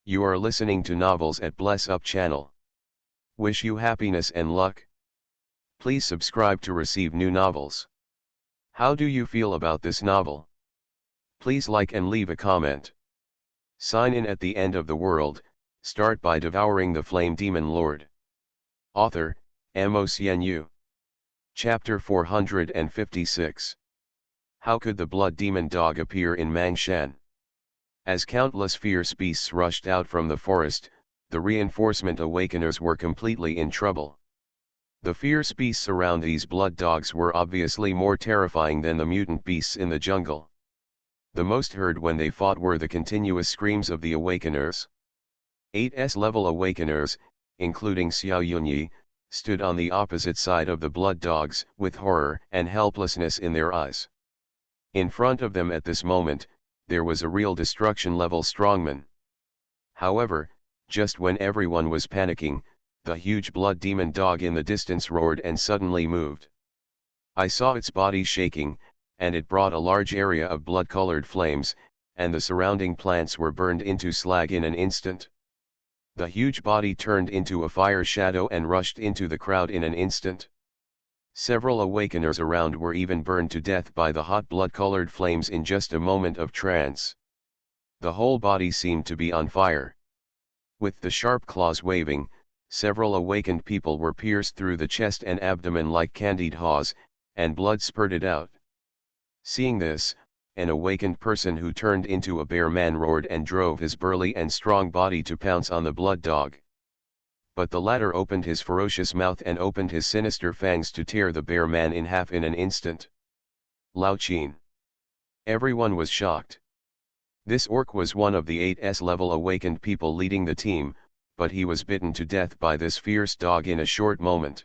You are listening to Novels at Bless Up channel. Wish you happiness and luck. Please subscribe to receive new novels. How do you feel about this novel? Please like and leave a comment. Sign in at the end of the world, start by devouring the flame demon lord. Author, MaleProtagonist. Chapter 456. How could the blood demon dog appear in Mangshan? As countless fierce beasts rushed out from the forest, the reinforcement awakeners were completely in trouble. The fierce beasts around these blood dogs were obviously more terrifying than the mutant beasts in the jungle. The most heard when they fought were the continuous screams of the awakeners. 8S level awakeners, including Xiao Yunyi, stood on the opposite side of the blood dogs, with horror and helplessness in their eyes. In front of them at this moment, there was a real destruction level strongman. However, just when everyone was panicking, the huge blood demon dog in the distance roared and suddenly moved. I saw its body shaking, and it brought a large area of blood-colored flames, and the surrounding plants were burned into slag in an instant. The huge body turned into a fire shadow and rushed into the crowd in an instant. Several awakeners around were even burned to death by the hot blood-colored flames in just a moment of trance. The whole body seemed to be on fire. With the sharp claws waving, several awakened people were pierced through the chest and abdomen like candied haws, and blood spurted out. Seeing this, an awakened person who turned into a bear man roared and drove his burly and strong body to pounce on the blood dog. But the latter opened his ferocious mouth and opened his sinister fangs to tear the bear man in half in an instant. Lao Qin. Everyone was shocked. This orc was one of the 8S level awakened people leading the team, but he was bitten to death by this fierce dog in a short moment.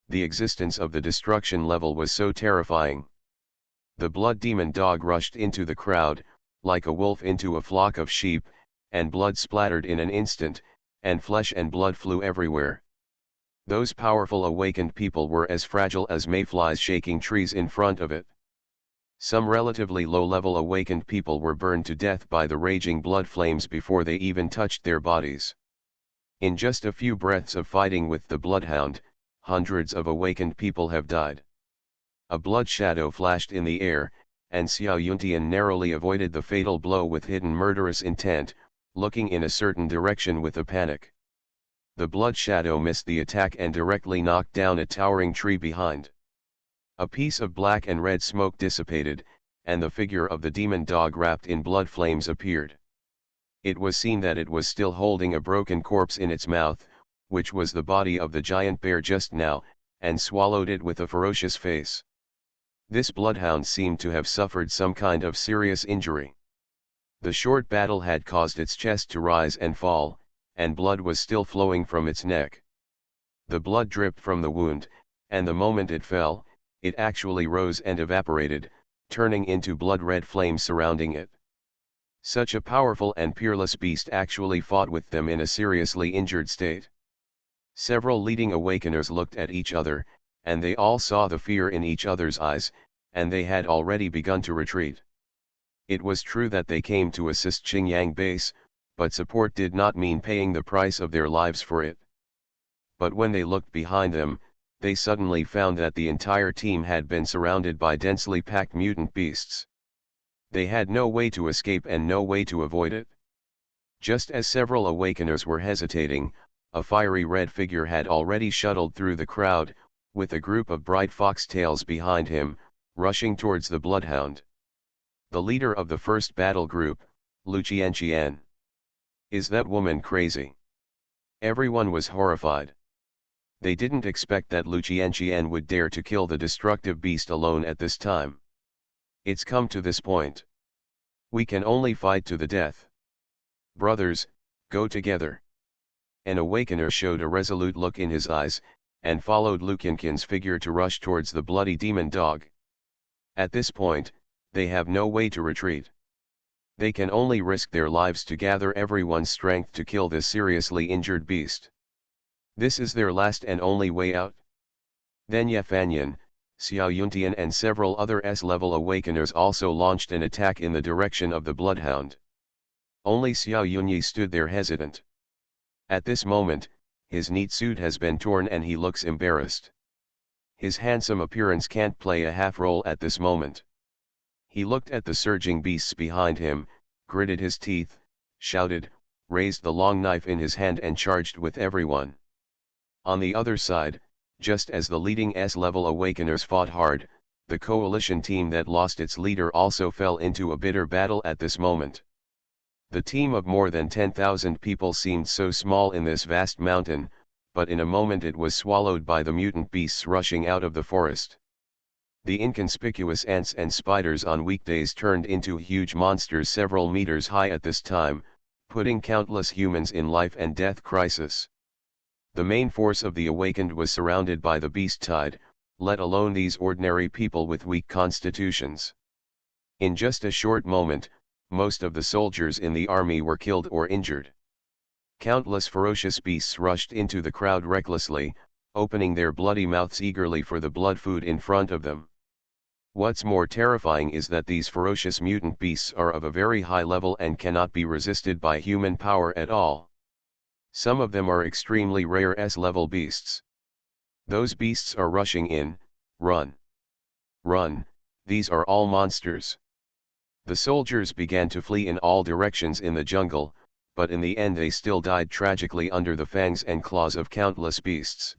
The existence of the destruction level was so terrifying. The blood demon dog rushed into the crowd, like a wolf into a flock of sheep, and blood splattered in an instant, and flesh and blood flew everywhere. Those powerful awakened people were as fragile as mayflies shaking trees in front of it. Some relatively low-level awakened people were burned to death by the raging blood flames before they even touched their bodies. In just a few breaths of fighting with the bloodhound, hundreds of awakened people have died. A blood shadow flashed in the air, and Xiao Yuntian narrowly avoided the fatal blow with hidden murderous intent, looking in a certain direction with a panic. The blood shadow missed the attack and directly knocked down a towering tree behind. A piece of black and red smoke dissipated, and the figure of the demon dog wrapped in blood flames appeared. It was seen that it was still holding a broken corpse in its mouth, which was the body of the giant bear just now, and swallowed it with a ferocious face. This bloodhound seemed to have suffered some kind of serious injury. The short battle had caused its chest to rise and fall, and blood was still flowing from its neck. The blood dripped from the wound, and the moment it fell, it actually rose and evaporated, turning into blood-red flames surrounding it. Such a powerful and peerless beast actually fought with them in a seriously injured state. Several leading awakeners looked at each other, and they all saw the fear in each other's eyes, and they had already begun to retreat. It was true that they came to assist Qingyang base, but support did not mean paying the price of their lives for it. But when they looked behind them, they suddenly found that the entire team had been surrounded by densely packed mutant beasts. They had no way to escape and no way to avoid it. Just as several awakeners were hesitating, a fiery red figure had already shuttled through the crowd, with a group of bright foxtails behind him, rushing towards the bloodhound. The leader of the first battle group, Lu Qianqian. Is that woman crazy? Everyone was horrified. They didn't expect that Lu Qianqian would dare to kill the destructive beast alone at this time. It's come to this point. We can only fight to the death. Brothers, go together. An awakener showed a resolute look in his eyes, and followed Lu Qianqian's figure to rush towards the bloody demon dog. At this point, they have no way to retreat. They can only risk their lives to gather everyone's strength to kill this seriously injured beast. This is their last and only way out. Then Ye Fanyan, Xiao Yuntian and several other S-level awakeners also launched an attack in the direction of the bloodhound. Only Xiao Yunyi stood there hesitant. At this moment, his neat suit has been torn and he looks embarrassed. His handsome appearance can't play a half role at this moment. He looked at the surging beasts behind him, gritted his teeth, shouted, raised the long knife in his hand and charged with everyone. On the other side, just as the leading S-level awakeners fought hard, the coalition team that lost its leader also fell into a bitter battle at this moment. The team of more than 10,000 people seemed so small in this vast mountain, but in a moment it was swallowed by the mutant beasts rushing out of the forest. The inconspicuous ants and spiders on weekdays turned into huge monsters several meters high at this time, putting countless humans in life and death crisis. The main force of the awakened was surrounded by the beast tide, let alone these ordinary people with weak constitutions. In just a short moment, most of the soldiers in the army were killed or injured. Countless ferocious beasts rushed into the crowd recklessly, opening their bloody mouths eagerly for the blood food in front of them. What's more terrifying is that these ferocious mutant beasts are of a very high level and cannot be resisted by human power at all. Some of them are extremely rare S-level beasts. Those beasts are rushing in. Run! Run! These are all monsters. The soldiers began to flee in all directions in the jungle, but in the end they still died tragically under the fangs and claws of countless beasts.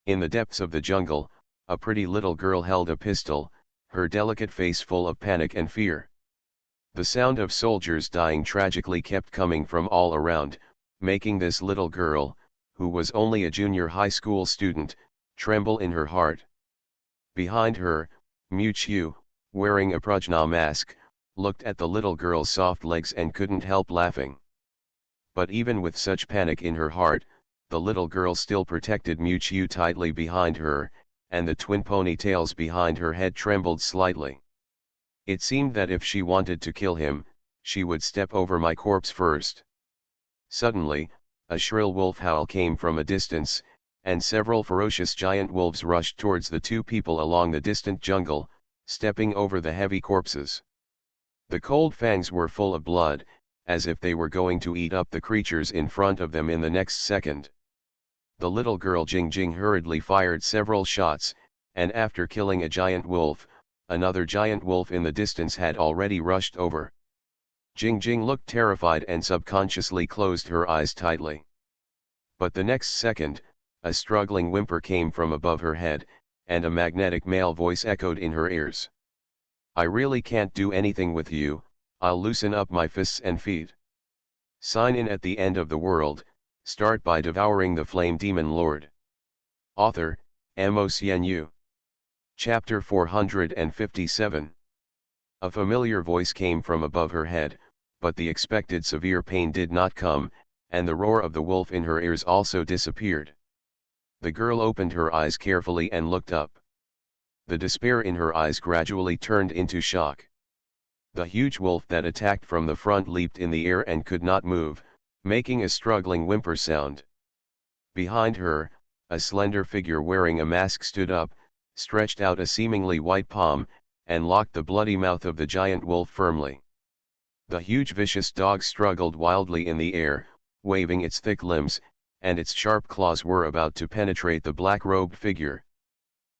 In the depths of the jungle, a pretty little girl held a pistol, her delicate face full of panic and fear. The sound of soldiers dying tragically kept coming from all around, making this little girl, who was only a junior high school student, tremble in her heart. Behind her, Mu Qiu, wearing a prajna mask, looked at the little girl's soft legs and couldn't help laughing. But even with such panic in her heart, the little girl still protected Mu Qiu tightly behind her, and the twin ponytails behind her head trembled slightly. It seemed that if she wanted to kill him, she would step over my corpse first. Suddenly, a shrill wolf howl came from a distance, and several ferocious giant wolves rushed towards the two people along the distant jungle, stepping over the heavy corpses. The cold fangs were full of blood, as if they were going to eat up the creatures in front of them in the next second. The little girl Jing Jing hurriedly fired several shots, and after killing a giant wolf, another giant wolf in the distance had already rushed over. Jing Jing looked terrified and subconsciously closed her eyes tightly. But the next second, a struggling whimper came from above her head, and a magnetic male voice echoed in her ears. I really can't do anything with you, I'll loosen up my fists and feet. Sign in at the end of the world, start by devouring the flame demon lord. Author, MOCNU. Chapter 457. A familiar voice came from above her head, but the expected severe pain did not come, and the roar of the wolf in her ears also disappeared. The girl opened her eyes carefully and looked up. The despair in her eyes gradually turned into shock. The huge wolf that attacked from the front leaped in the air and could not move, making a struggling whimper sound. Behind her, a slender figure wearing a mask stood up, stretched out a seemingly white palm, and locked the bloody mouth of the giant wolf firmly. The huge vicious dog struggled wildly in the air, waving its thick limbs, and its sharp claws were about to penetrate the black-robed figure.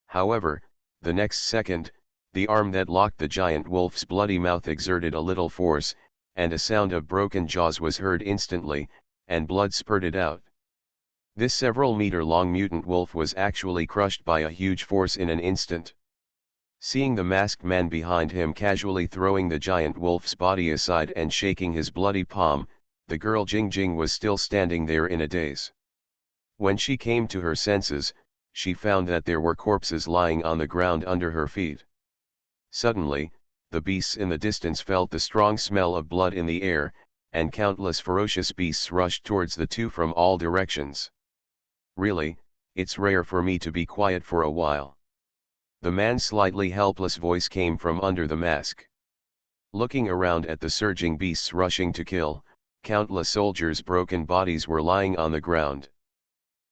However, the next second, the arm that locked the giant wolf's bloody mouth exerted a little force, and a sound of broken jaws was heard instantly, and blood spurted out. This several-meter-long mutant wolf was actually crushed by a huge force in an instant. Seeing the masked man behind him casually throwing the giant wolf's body aside and shaking his bloody palm, the girl Jing Jing was still standing there in a daze. When she came to her senses, she found that there were corpses lying on the ground under her feet. Suddenly, the beasts in the distance felt the strong smell of blood in the air, and countless ferocious beasts rushed towards the two from all directions. Really, it's rare for me to be quiet for a while. The man's slightly helpless voice came from under the mask. Looking around at the surging beasts rushing to kill, countless soldiers' broken bodies were lying on the ground.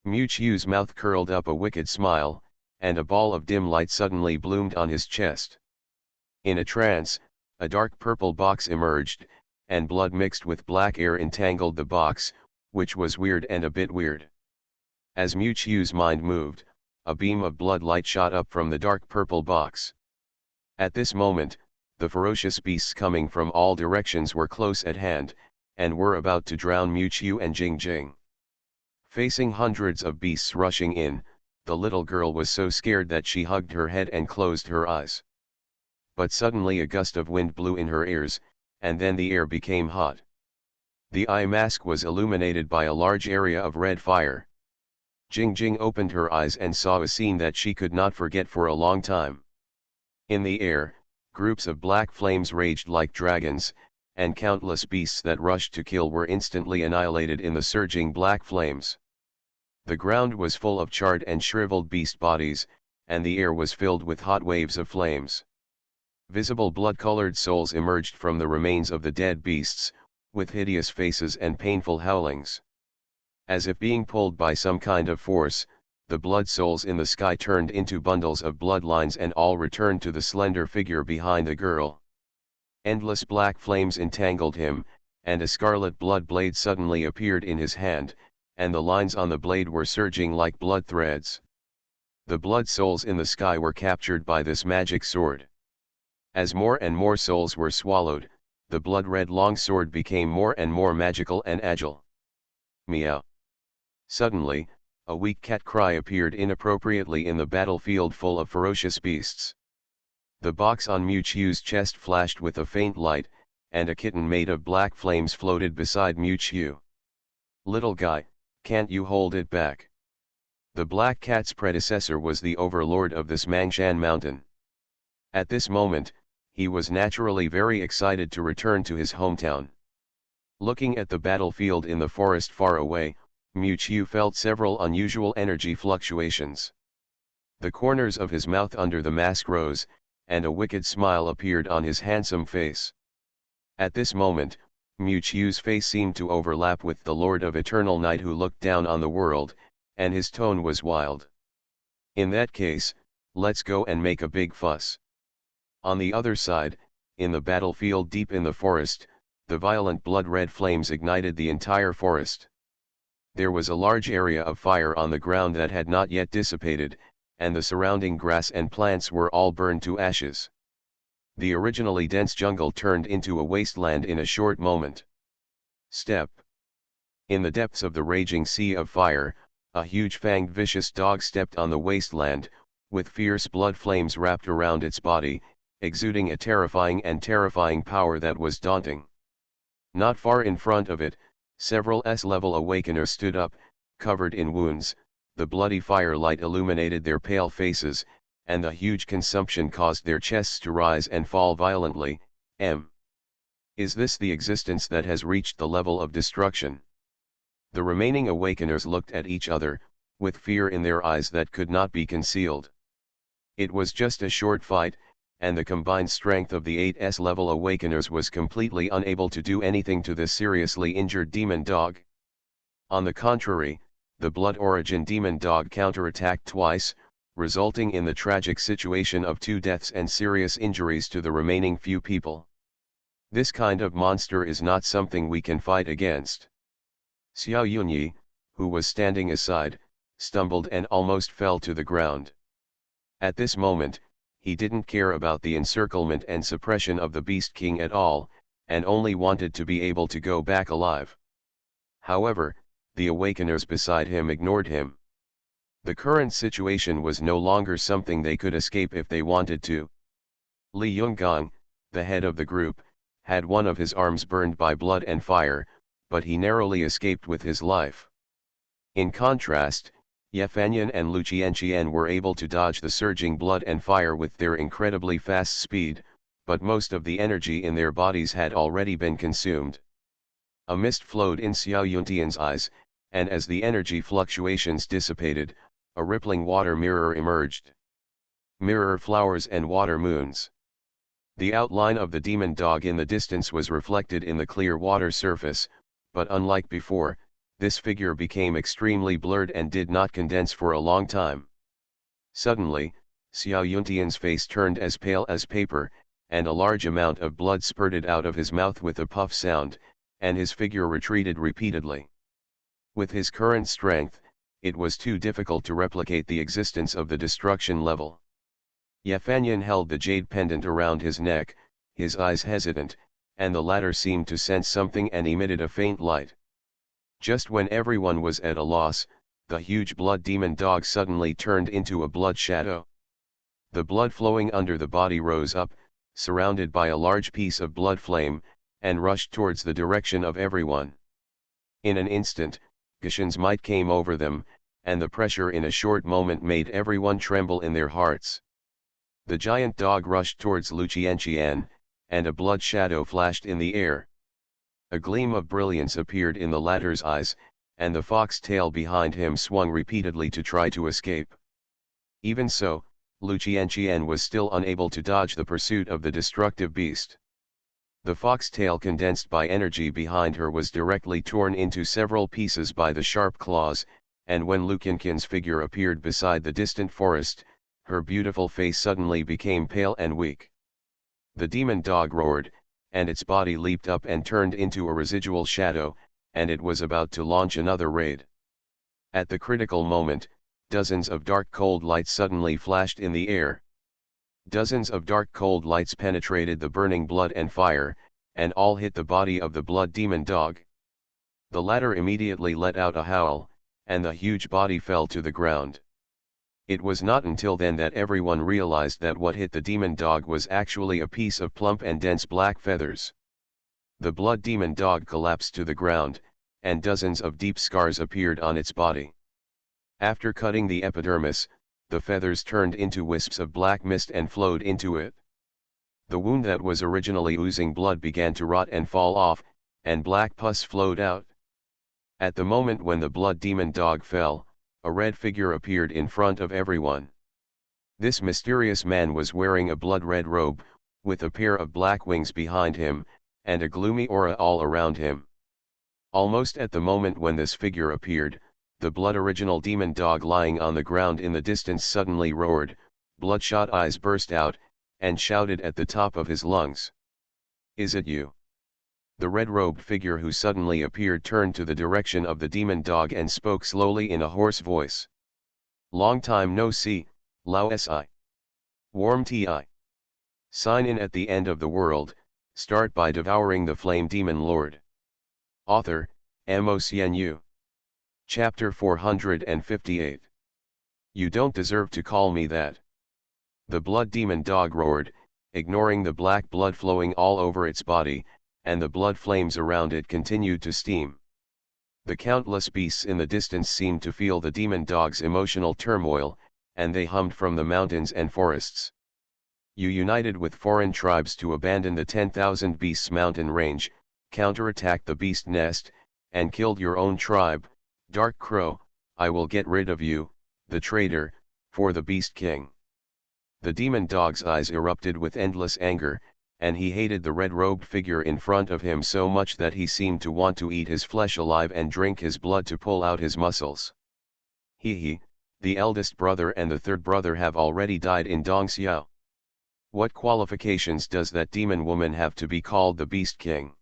Mu Qiu's mouth curled up a wicked smile, and a ball of dim light suddenly bloomed on his chest. In a trance, a dark purple box emerged, and blood mixed with black air entangled the box, which was weird and a bit weird. As Mu Chiu's mind moved, a beam of blood light shot up from the dark purple box. At this moment, the ferocious beasts coming from all directions were close at hand, and were about to drown Mu Chiu and Jing Jing. Facing hundreds of beasts rushing in, the little girl was so scared that she hugged her head and closed her eyes. But suddenly a gust of wind blew in her ears, and then the air became hot. The eye mask was illuminated by a large area of red fire. Jing Jing opened her eyes and saw a scene that she could not forget for a long time. In the air, groups of black flames raged like dragons, and countless beasts that rushed to kill were instantly annihilated in the surging black flames. The ground was full of charred and shriveled beast bodies, and the air was filled with hot waves of flames. Visible blood-colored souls emerged from the remains of the dead beasts, with hideous faces and painful howlings. As if being pulled by some kind of force, the blood souls in the sky turned into bundles of bloodlines and all returned to the slender figure behind the girl. Endless black flames entangled him, and a scarlet blood blade suddenly appeared in his hand, and the lines on the blade were surging like blood threads. The blood souls in the sky were captured by this magic sword. As more and more souls were swallowed, the blood-red longsword became more and more magical and agile. Meow. Suddenly, a weak cat cry appeared inappropriately in the battlefield full of ferocious beasts. The box on Mu Chiu's chest flashed with a faint light, and a kitten made of black flames floated beside Mu Chiu. "Little guy, can't you hold it back?" The black cat's predecessor was the overlord of this Mangshan mountain. At this moment, he was naturally very excited to return to his hometown. Looking at the battlefield in the forest far away, Mu Chiu felt several unusual energy fluctuations. The corners of his mouth under the mask rose, and a wicked smile appeared on his handsome face. At this moment, Mu Chiu's face seemed to overlap with the Lord of Eternal Night who looked down on the world, and his tone was wild. "In that case, let's go and make a big fuss." On the other side, in the battlefield deep in the forest, the violent blood-red flames ignited the entire forest. There was a large area of fire on the ground that had not yet dissipated, and the surrounding grass and plants were all burned to ashes. The originally dense jungle turned into a wasteland in a short moment. Step. In the depths of the raging sea of fire, a huge fanged vicious dog stepped on the wasteland, with fierce blood flames wrapped around its body, exuding a terrifying power that was daunting. Not far in front of it, several S-level awakeners stood up, covered in wounds. The bloody firelight illuminated their pale faces, and the huge consumption caused their chests to rise and fall violently. Is this the existence that has reached the level of destruction? The remaining awakeners looked at each other, with fear in their eyes that could not be concealed. It was just a short fight, and the combined strength of the 8 S-level awakeners was completely unable to do anything to the seriously injured demon dog. On the contrary, the Blood Origin demon dog counterattacked twice, resulting in the tragic situation of 2 deaths and serious injuries to the remaining few people. This kind of monster is not something we can fight against. Xiao Yunyi, who was standing aside, stumbled and almost fell to the ground. At this moment, he didn't care about the encirclement and suppression of the Beast King at all, and only wanted to be able to go back alive. However, the awakeners beside him ignored him. The current situation was no longer something they could escape if they wanted to. Li Yonggang, the head of the group, had one of his arms burned by blood and fire, but he narrowly escaped with his life. In contrast, Ye Fanyan and Lu Qianqian were able to dodge the surging blood and fire with their incredibly fast speed, but most of the energy in their bodies had already been consumed. A mist flowed in Xiao Yuntian's eyes, and as the energy fluctuations dissipated, a rippling water mirror emerged. Mirror flowers and water moons. The outline of the demon dog in the distance was reflected in the clear water surface, but unlike before, this figure became extremely blurred and did not condense for a long time. Suddenly, Xiao Yuntian's face turned as pale as paper, and a large amount of blood spurted out of his mouth with a puff sound, and his figure retreated repeatedly. With his current strength, it was too difficult to replicate the existence of the destruction level. Yafanyan held the jade pendant around his neck, his eyes hesitant, and the latter seemed to sense something and emitted a faint light. Just when everyone was at a loss, the huge blood demon dog suddenly turned into a blood shadow. The blood flowing under the body rose up, surrounded by a large piece of blood flame, and rushed towards the direction of everyone. In an instant, Gishan's might came over them, and the pressure in a short moment made everyone tremble in their hearts. The giant dog rushed towards Lucientian, and a blood shadow flashed in the air. A gleam of brilliance appeared in the latter's eyes, and the fox tail behind him swung repeatedly to try to escape. Even so, Lucientian was still unable to dodge the pursuit of the destructive beast. The fox tail condensed by energy behind her was directly torn into several pieces by the sharp claws, and when Lucientian's figure appeared beside the distant forest, her beautiful face suddenly became pale and weak. The demon dog roared, and its body leaped up and turned into a residual shadow, and it was about to launch another raid. At the critical moment, dozens of dark cold lights suddenly flashed in the air. Dozens of dark cold lights penetrated the burning blood and fire, and all hit the body of the blood demon dog. The latter immediately let out a howl, and the huge body fell to the ground. It was not until then that everyone realized that what hit the demon dog was actually a piece of plump and dense black feathers. The blood demon dog collapsed to the ground, and dozens of deep scars appeared on its body. After cutting the epidermis, the feathers turned into wisps of black mist and flowed into it. The wound that was originally oozing blood began to rot and fall off, and black pus flowed out. At the moment when the blood demon dog fell, a red figure appeared in front of everyone. This mysterious man was wearing a blood-red robe, with a pair of black wings behind him, and a gloomy aura all around him. Almost at the moment when this figure appeared, the blood original demon dog lying on the ground in the distance suddenly roared, bloodshot eyes burst out, and shouted at the top of his lungs. "Is it you?" The red-robed figure who suddenly appeared turned to the direction of the demon dog and spoke slowly in a hoarse voice. "Long time no see, Lao Si. Warm ti. Sign in at the end of the world, start by devouring the flame demon lord." Author, MOCNU. Chapter 458. You don't deserve to call me that. The blood demon dog roared, ignoring the black blood flowing all over its body, and the blood flames around it continued to steam. The countless beasts in the distance seemed to feel the demon dog's emotional turmoil, and they hummed from the mountains and forests. You united with foreign tribes to abandon the 10,000 Beasts mountain range, counterattacked the beast nest, and killed your own tribe. Dark Crow, I will get rid of you, the traitor, for the Beast King. The demon dog's eyes erupted with endless anger, and he hated the red-robed figure in front of him so much that he seemed to want to eat his flesh alive and drink his blood to pull out his muscles. The eldest brother and the third brother have already died in Dongxiao. What qualifications does that demon woman have to be called the Beast King?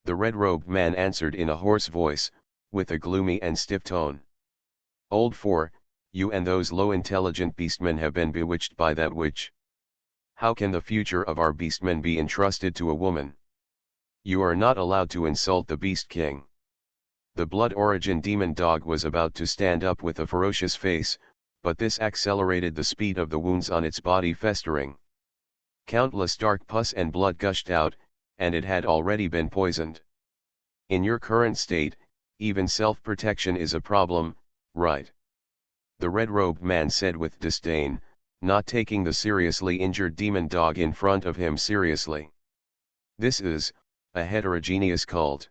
The red-robed man answered in a hoarse voice, with a gloomy and stiff tone. Old four, you and those low-intelligent beastmen have been bewitched by that witch. How can the future of our beastmen be entrusted to a woman? You are not allowed to insult the Beast King. The blood origin demon dog was about to stand up with a ferocious face, but this accelerated the speed of the wounds on its body festering. Countless dark pus and blood gushed out, and it had already been poisoned. In your current state, even self-protection is a problem, right? The red-robed man said with disdain, not taking the seriously injured demon dog in front of him seriously. This is a heterogeneous cult.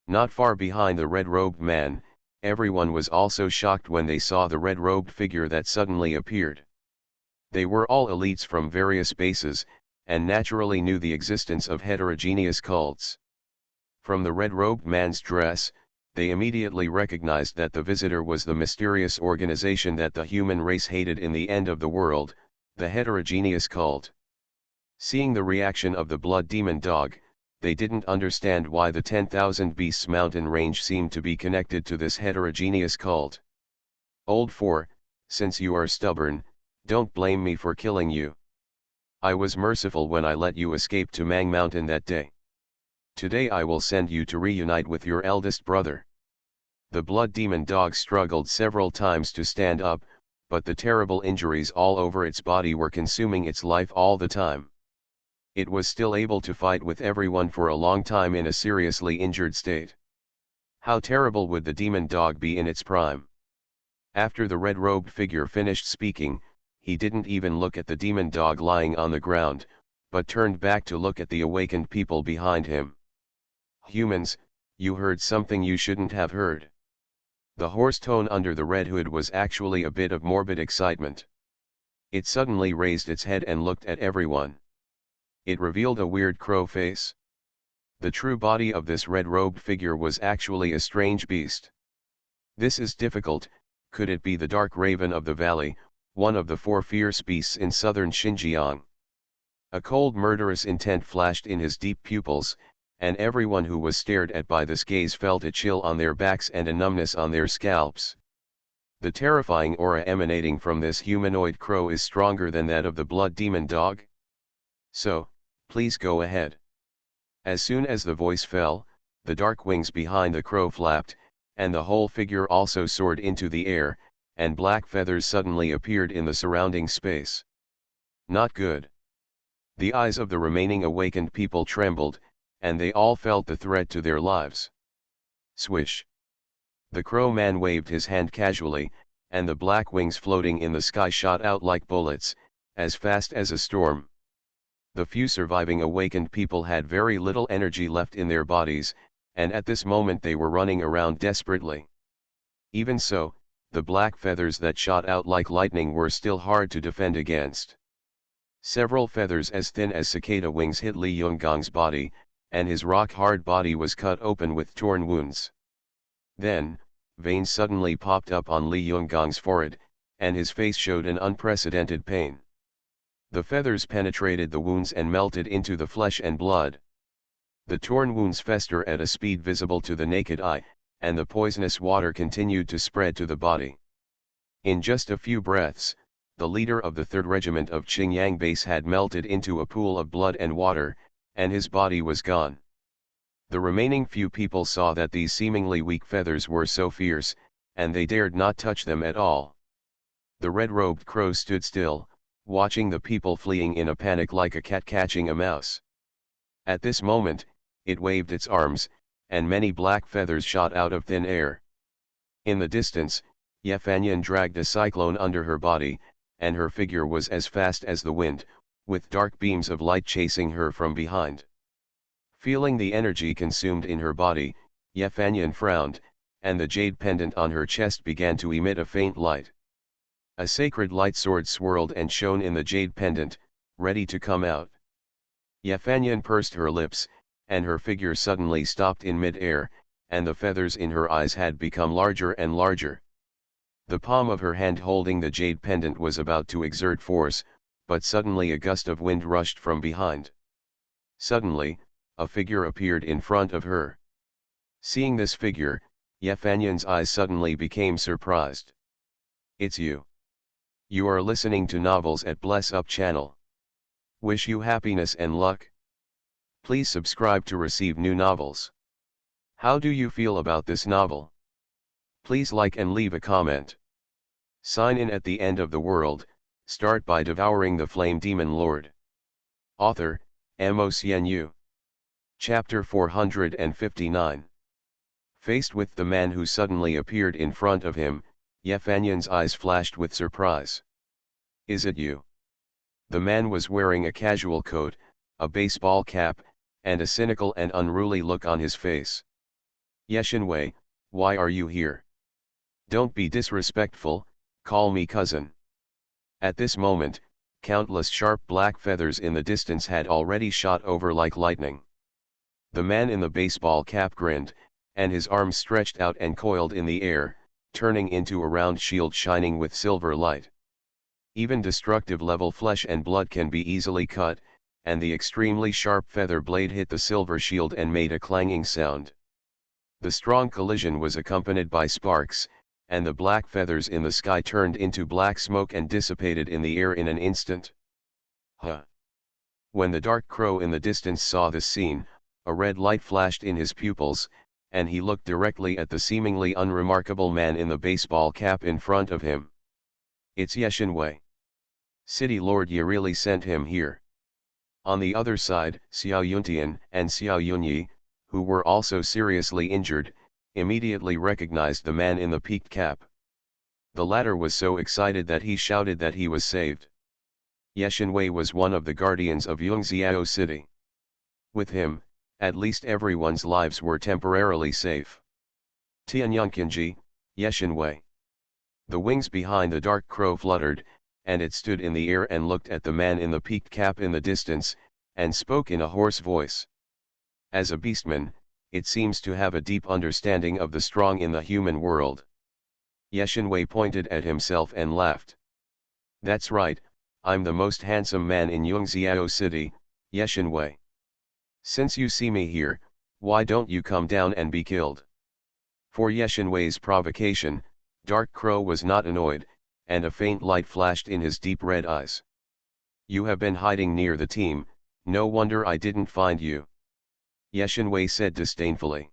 Not far behind the red-robed man, everyone was also shocked when they saw the red-robed figure that suddenly appeared. They were all elites from various bases, and naturally knew the existence of heterogeneous cults. From the red-robed man's dress, they immediately recognized that the visitor was the mysterious organization that the human race hated in the end of the world, the heterogeneous cult. Seeing the reaction of the blood demon dog, they didn't understand why the 10,000 Beasts mountain range seemed to be connected to this heterogeneous cult. Old 4, since you are stubborn, don't blame me for killing you. I was merciful when I let you escape to Mang Mountain that day. Today I will send you to reunite with your eldest brother. The blood demon dog struggled several times to stand up, but the terrible injuries all over its body were consuming its life all the time. It was still able to fight with everyone for a long time in a seriously injured state. How terrible would the demon dog be in its prime? After the red-robed figure finished speaking, he didn't even look at the demon dog lying on the ground, but turned back to look at the awakened people behind him. Humans, you heard something you shouldn't have heard. The hoarse tone under the red hood was actually a bit of morbid excitement. It suddenly raised its head and looked at everyone. It revealed a weird crow face. The true body of this red-robed figure was actually a strange beast. This is difficult. Could it be the dark raven of the valley, one of the 4 fierce beasts in southern Xinjiang? A cold murderous intent flashed in his deep pupils, and everyone who was stared at by this gaze felt a chill on their backs and a numbness on their scalps. The terrifying aura emanating from this humanoid crow is stronger than that of the blood demon dog? So, please go ahead. As soon as the voice fell, the dark wings behind the crow flapped, and the whole figure also soared into the air, and black feathers suddenly appeared in the surrounding space. Not good. The eyes of the remaining awakened people trembled, and they all felt the threat to their lives. Swish. The crow man waved his hand casually, and the black wings floating in the sky shot out like bullets, as fast as a storm. The few surviving awakened people had very little energy left in their bodies, and at this moment they were running around desperately. Even so, the black feathers that shot out like lightning were still hard to defend against. Several feathers as thin as cicada wings hit Li Yonggang's body, and his rock-hard body was cut open with torn wounds. Then, veins suddenly popped up on Li Yonggang's forehead, and his face showed an unprecedented pain. The feathers penetrated the wounds and melted into the flesh and blood. The torn wounds fester at a speed visible to the naked eye, and the poisonous water continued to spread to the body. In just a few breaths, the leader of the 3rd Regiment of Qingyang Base had melted into a pool of blood and water, and his body was gone. The remaining few people saw that these seemingly weak feathers were so fierce, and they dared not touch them at all. The red-robed crow stood still, watching the people fleeing in a panic like a cat catching a mouse. At this moment, it waved its arms, and many black feathers shot out of thin air. In the distance, Yefanyan dragged a cyclone under her body, and her figure was as fast as the wind, with dark beams of light chasing her from behind. Feeling the energy consumed in her body, Yefanyan frowned, and the jade pendant on her chest began to emit a faint light. A sacred light sword swirled and shone in the jade pendant, ready to come out. Yefanyan pursed her lips, and her figure suddenly stopped in mid-air, and the feathers in her eyes had become larger and larger. The palm of her hand holding the jade pendant was about to exert force, but suddenly a gust of wind rushed from behind. Suddenly, a figure appeared in front of her. Seeing this figure, Yefanyan's eyes suddenly became surprised. It's you. You are listening to novels at Bless Up channel. Wish you happiness and luck. Please subscribe to receive new novels. How do you feel about this novel? Please like and leave a comment. Sign in at the end of the world. Start by devouring the flame demon lord. Author, Mo. Chapter 459. Faced with the man who suddenly appeared in front of him, Yefanyan's eyes flashed with surprise. Is it you? The man was wearing a casual coat, a baseball cap, and a cynical and unruly look on his face. Yeshinwei, why are you here? Don't be disrespectful, call me cousin. At this moment, countless sharp black feathers in the distance had already shot over like lightning. The man in the baseball cap grinned, and his arms stretched out and coiled in the air, turning into a round shield shining with silver light. Even destructive level flesh and blood can be easily cut, and the extremely sharp feather blade hit the silver shield and made a clanging sound. The strong collision was accompanied by sparks, and the black feathers in the sky turned into black smoke and dissipated in the air in an instant. Huh! When the dark crow in the distance saw this scene, a red light flashed in his pupils, and he looked directly at the seemingly unremarkable man in the baseball cap in front of him. "It's Yeshin Wei. City Lord, you really sent him here." On the other side, Xiao Yuntian and Xiao Yunyi, who were also seriously injured, immediately recognized the man in the peaked cap. The latter was so excited that he shouted that he was saved. Yeshin Wei was one of the guardians of Yongxiao City. With him, at least everyone's lives were temporarily safe. Tianyangqinji, Yeshin Wei. The wings behind the dark crow fluttered, and it stood in the air and looked at the man in the peaked cap in the distance, and spoke in a hoarse voice. As a beastman, it seems to have a deep understanding of the strong in the human world. Yeshin Wei pointed at himself and laughed. "That's right, I'm the most handsome man in Yongxiao City, Yeshin Wei. Since you see me here, why don't you come down and be killed?" For Yeshin Wei's provocation, Dark Crow was not annoyed, and a faint light flashed in his deep red eyes. "You have been hiding near the team, no wonder I didn't find you," Yeshin Wei said disdainfully.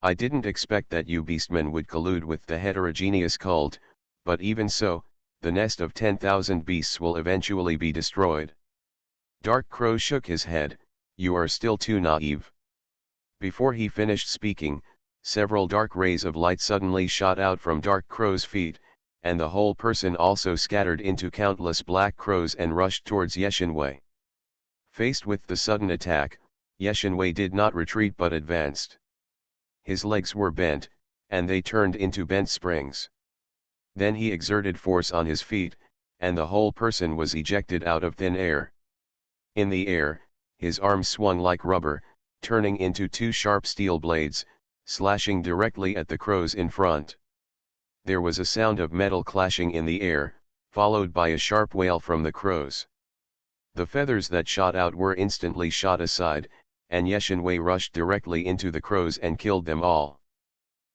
"I didn't expect that you beastmen would collude with the heterogeneous cult, but even so, the nest of 10,000 beasts will eventually be destroyed." Dark Crow shook his head. "You are still too naive." Before he finished speaking, several dark rays of light suddenly shot out from Dark Crow's feet, and the whole person also scattered into countless black crows and rushed towards Yeshin Wei. Faced with the sudden attack, Yeshin Wei did not retreat but advanced. His legs were bent, and they turned into bent springs. Then he exerted force on his feet, and the whole person was ejected out of thin air. In the air, his arms swung like rubber, turning into two sharp steel blades, slashing directly at the crows in front. There was a sound of metal clashing in the air, followed by a sharp wail from the crows. The feathers that shot out were instantly shot aside, and Yeshin Wei rushed directly into the crows and killed them all.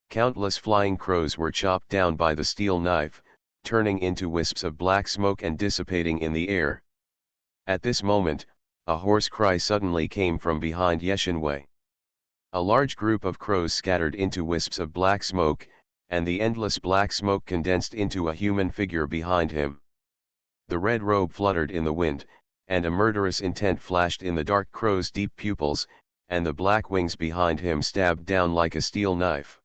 Countless flying crows were chopped down by the steel knife, turning into wisps of black smoke and dissipating in the air. At this moment, a hoarse cry suddenly came from behind Yeshin Wei. A large group of crows scattered into wisps of black smoke, and the endless black smoke condensed into a human figure behind him. The red robe fluttered in the wind, and a murderous intent flashed in the dark crow's deep pupils, and the black wings behind him stabbed down like a steel knife.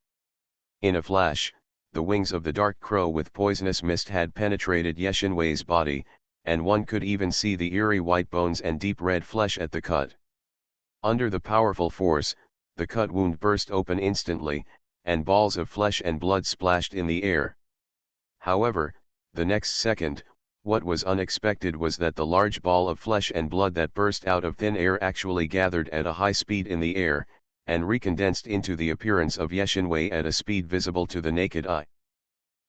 In a flash, the wings of the dark crow with poisonous mist had penetrated Yeshin Wei's body, and one could even see the eerie white bones and deep red flesh at the cut. Under the powerful force, the cut wound burst open instantly, and balls of flesh and blood splashed in the air. However, the next second, what was unexpected was that the large ball of flesh and blood that burst out of thin air actually gathered at a high speed in the air, and recondensed into the appearance of Yeshin Wei at a speed visible to the naked eye.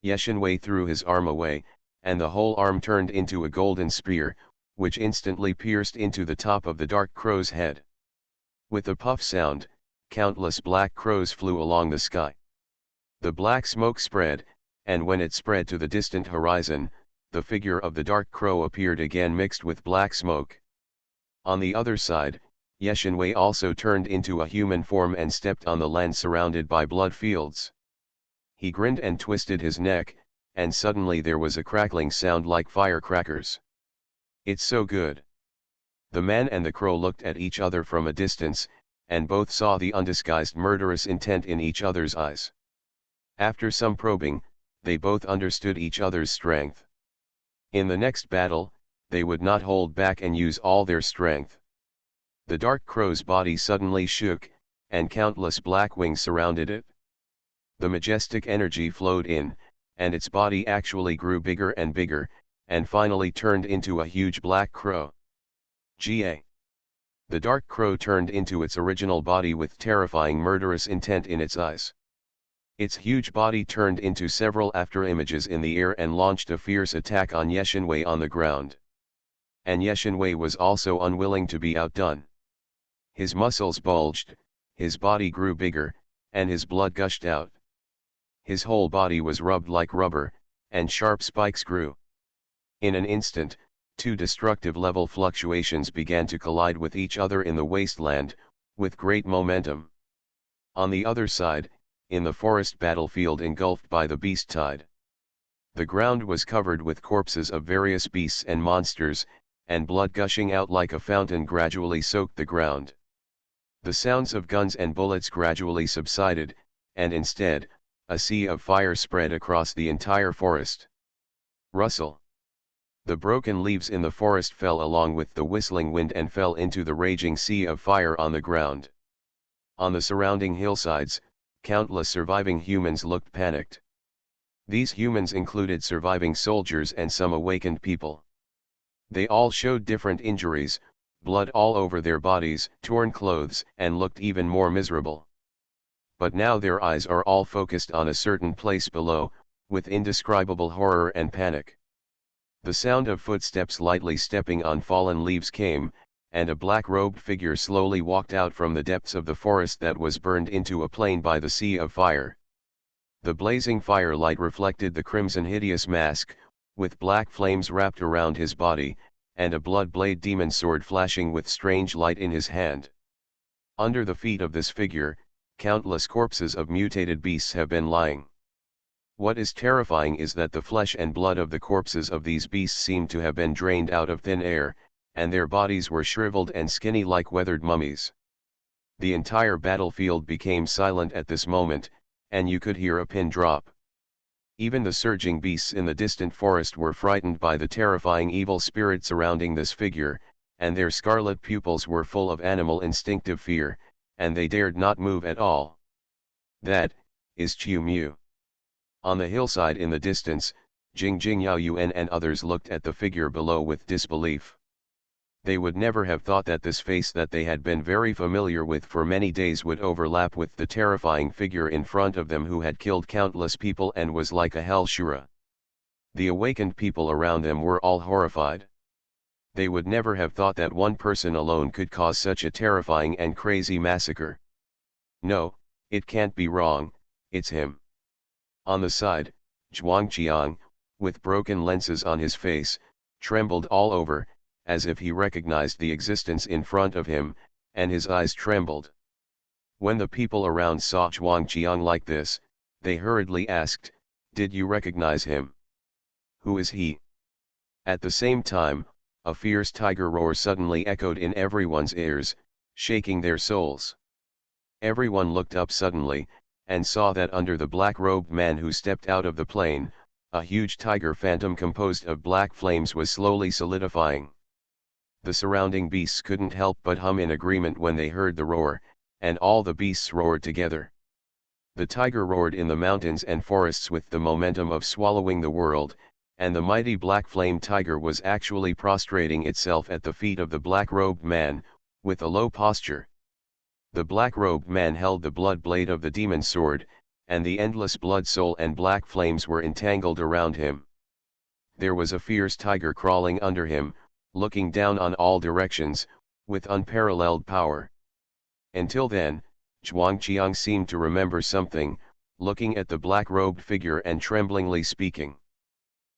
Yeshin Wei threw his arm away, and the whole arm turned into a golden spear, which instantly pierced into the top of the dark crow's head. With a puff sound, countless black crows flew along the sky. The black smoke spread, and when it spread to the distant horizon, the figure of the dark crow appeared again mixed with black smoke. On the other side, Yeshin Wei also turned into a human form and stepped on the land surrounded by blood fields. He grinned and twisted his neck, and suddenly there was a crackling sound like firecrackers. "It's so good." The man and the crow looked at each other from a distance, and both saw the undisguised murderous intent in each other's eyes. After some probing, they both understood each other's strength. In the next battle, they would not hold back and use all their strength. The dark crow's body suddenly shook, and countless black wings surrounded it. The majestic energy flowed in, and its body actually grew bigger and bigger, and finally turned into a huge black crow. Ga. The dark crow turned into its original body with terrifying murderous intent in its eyes. Its huge body turned into several afterimages in the air and launched a fierce attack on Yeshin Wei on the ground. and Yeshinwei was also unwilling to be outdone. His muscles bulged, his body grew bigger, and his blood gushed out. His whole body was rubbed like rubber, and sharp spikes grew. In an instant, two destructive level fluctuations began to collide with each other in the wasteland, with great momentum. On the other side, in the forest battlefield engulfed by the beast tide. The ground was covered with corpses of various beasts and monsters, and blood gushing out like a fountain gradually soaked the ground. The sounds of guns and bullets gradually subsided, and instead, a sea of fire spread across the entire forest. Rustle. The broken leaves in the forest fell along with the whistling wind and fell into the raging sea of fire on the ground. On the surrounding hillsides, countless surviving humans looked panicked. These humans included surviving soldiers and some awakened people. They all showed different injuries, blood all over their bodies, torn clothes, and looked even more miserable. But now their eyes are all focused on a certain place below, with indescribable horror and panic. The sound of footsteps lightly stepping on fallen leaves came, and a black-robed figure slowly walked out from the depths of the forest that was burned into a plain by the sea of fire. The blazing firelight reflected the crimson hideous mask, with black flames wrapped around his body, and a blood-blade demon sword flashing with strange light in his hand. Under the feet of this figure, countless corpses of mutated beasts have been lying. What is terrifying is that the flesh and blood of the corpses of these beasts seem to have been drained out of thin air, and their bodies were shriveled and skinny like weathered mummies. The entire battlefield became silent at this moment, and you could hear a pin drop. Even the surging beasts in the distant forest were frightened by the terrifying evil spirit surrounding this figure, and their scarlet pupils were full of animal instinctive fear, and they dared not move at all. That is Chiu Mu. On the hillside in the distance, Jing Jing Yao Yuan and others looked at the figure below with disbelief. They would never have thought that this face that they had been very familiar with for many days would overlap with the terrifying figure in front of them who had killed countless people and was like a hell Shura. The awakened people around them were all horrified. They would never have thought that one person alone could cause such a terrifying and crazy massacre. No, it can't be wrong, it's him. On the side, Zhuangqiang, with broken lenses on his face, trembled all over, as if he recognized the existence in front of him, and his eyes trembled. When the people around saw Zhuangqiang like this, they hurriedly asked, "Did you recognize him? Who is he?" At the same time, a fierce tiger roar suddenly echoed in everyone's ears, shaking their souls. Everyone looked up suddenly, and saw that under the black-robed man who stepped out of the plain, a huge tiger phantom composed of black flames was slowly solidifying. The surrounding beasts couldn't help but hum in agreement when they heard the roar, and all the beasts roared together. The tiger roared in the mountains and forests with the momentum of swallowing the world, and the mighty black flame tiger was actually prostrating itself at the feet of the black-robed man, with a low posture. The black-robed man held the blood blade of the demon sword, and the endless blood soul and black flames were entangled around him. There was a fierce tiger crawling under him, looking down on all directions, with unparalleled power. Until then, Zhuangqiang seemed to remember something, looking at the black-robed figure and tremblingly speaking.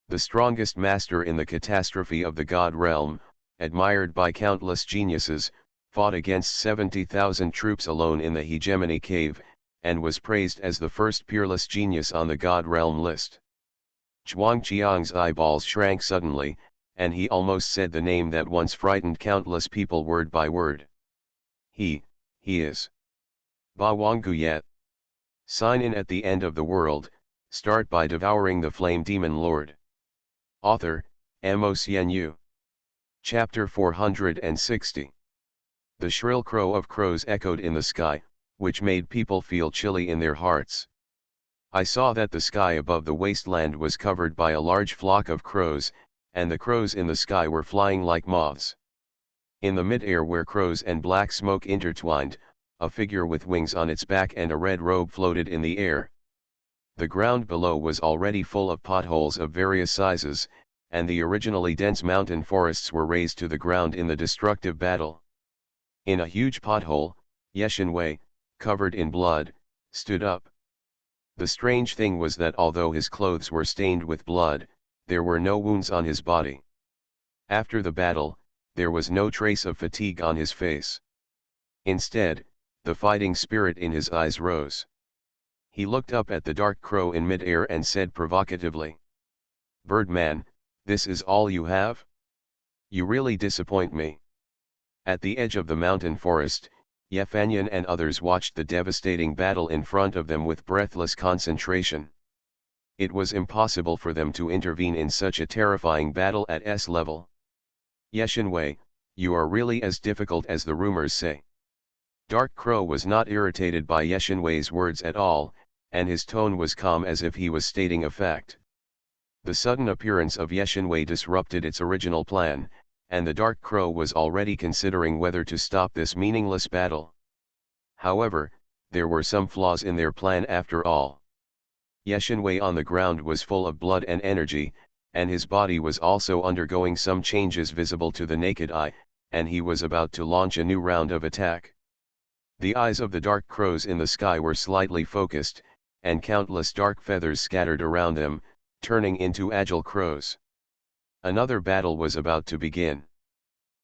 The strongest master in the catastrophe of the god realm, admired by countless geniuses, fought against 70,000 troops alone in the hegemony cave, and was praised as the first peerless genius on the god realm list. Zhuangqiang's eyeballs shrank suddenly, and he almost said the name that once frightened countless people word by word. He is Ba Wangguyet. Sign in at the end of the world, start by devouring the flame demon lord. Author, Mo Xianyu. Chapter 460. The shrill crow of crows echoed in the sky, which made people feel chilly in their hearts. I saw that the sky above the wasteland was covered by a large flock of crows, and the crows in the sky were flying like moths. In the mid-air where crows and black smoke intertwined, a figure with wings on its back and a red robe floated in the air. The ground below was already full of potholes of various sizes, and the originally dense mountain forests were razed to the ground in the destructive battle. In a huge pothole, Yeshinwei, covered in blood, stood up. The strange thing was that although his clothes were stained with blood, there were no wounds on his body. After the battle, there was no trace of fatigue on his face. Instead, the fighting spirit in his eyes rose. He looked up at the dark crow in mid-air and said provocatively, "Birdman, this is all you have? You really disappoint me." At the edge of the mountain forest, Yefanyan and others watched the devastating battle in front of them with breathless concentration. It was impossible for them to intervene in such a terrifying battle at S level. "Yeshinwei, you are really as difficult as the rumors say." Dark Crow was not irritated by Yeshinwei's words at all, and his tone was calm as if he was stating a fact. The sudden appearance of Yeshinwei disrupted its original plan, and the Dark Crow was already considering whether to stop this meaningless battle. However, there were some flaws in their plan after all. Yeshinwei on the ground was full of blood and energy, and his body was also undergoing some changes visible to the naked eye, and he was about to launch a new round of attack. The eyes of the dark crows in the sky were slightly focused, and countless dark feathers scattered around them, turning into agile crows. Another battle was about to begin.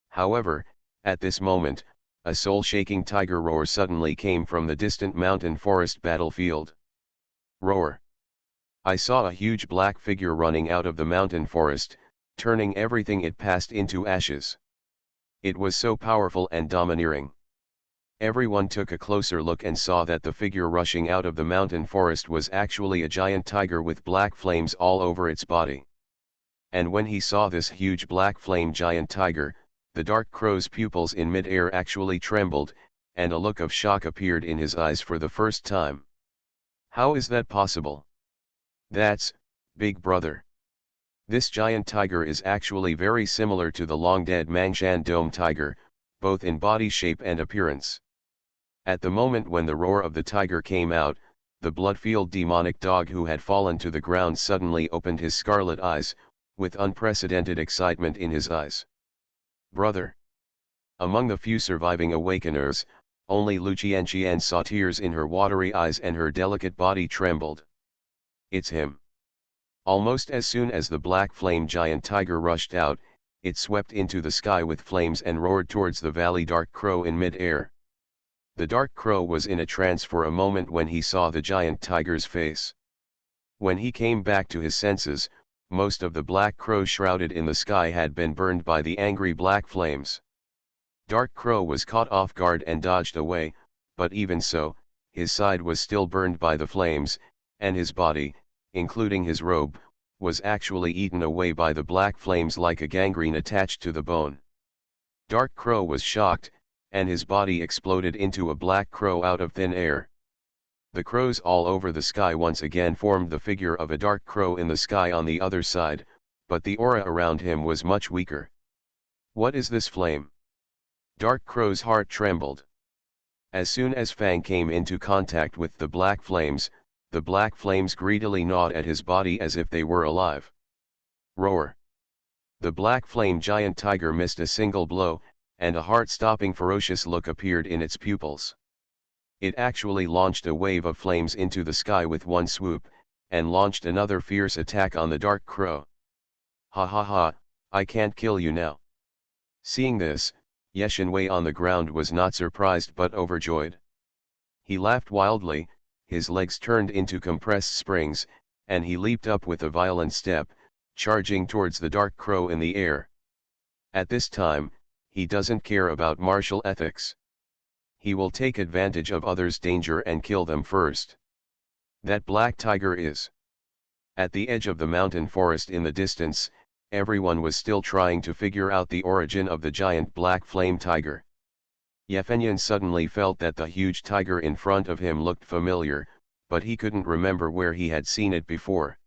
However, at this moment, a soul-shaking tiger roar suddenly came from the distant mountain forest battlefield. Roar! I saw a huge black figure running out of the mountain forest, turning everything it passed into ashes. It was so powerful and domineering. Everyone took a closer look and saw that the figure rushing out of the mountain forest was actually a giant tiger with black flames all over its body. And when he saw this huge black flame giant tiger, the dark crow's pupils in mid-air actually trembled, and a look of shock appeared in his eyes for the first time. How is that possible? That's, Big Brother. This giant tiger is actually very similar to the long-dead Mangshan dome tiger, both in body shape and appearance. At the moment when the roar of the tiger came out, the blood-filled demonic dog who had fallen to the ground suddenly opened his scarlet eyes, with unprecedented excitement in his eyes. Brother! Among the few surviving awakeners, only Lu Qianqian saw tears in her watery eyes and her delicate body trembled. It's him. Almost as soon as the black flame giant tiger rushed out, it swept into the sky with flames and roared towards the valley dark crow in mid-air. The dark crow was in a trance for a moment when he saw the giant tiger's face. When he came back to his senses, most of the black crows shrouded in the sky had been burned by the angry black flames. Dark Crow was caught off guard and dodged away, but even so, his side was still burned by the flames, and his body, including his robe, was actually eaten away by the black flames like a gangrene attached to the bone. Dark Crow was shocked, and his body exploded into a black crow out of thin air. The crows all over the sky once again formed the figure of a dark crow in the sky on the other side, but the aura around him was much weaker. What is this flame? Dark Crow's heart trembled. As soon as Fang came into contact with the black flames greedily gnawed at his body as if they were alive. Roar! The black flame giant tiger missed a single blow, and a heart-stopping ferocious look appeared in its pupils. It actually launched a wave of flames into the sky with one swoop, and launched another fierce attack on the dark crow. Ha ha ha, I can't kill you now. Seeing this, Yeshinwei on the ground was not surprised but overjoyed. He laughed wildly, his legs turned into compressed springs, and he leaped up with a violent step, charging towards the dark crow in the air. At this time, he doesn't care about martial ethics. He will take advantage of others' danger and kill them first. That black tiger is. At the edge of the mountain forest in the distance, everyone was still trying to figure out the origin of the giant black flame tiger. Yefenyan suddenly felt that the huge tiger in front of him looked familiar, but he couldn't remember where he had seen it before.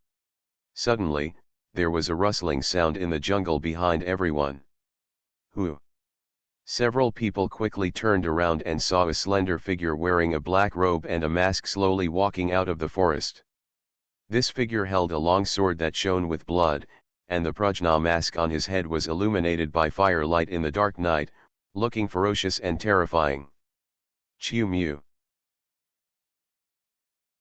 Suddenly, there was a rustling sound in the jungle behind everyone. Who? Several people quickly turned around and saw a slender figure wearing a black robe and a mask slowly walking out of the forest. This figure held a long sword that shone with blood, and the Prajna mask on his head was illuminated by firelight in the dark night, looking ferocious and terrifying. Chew Mew.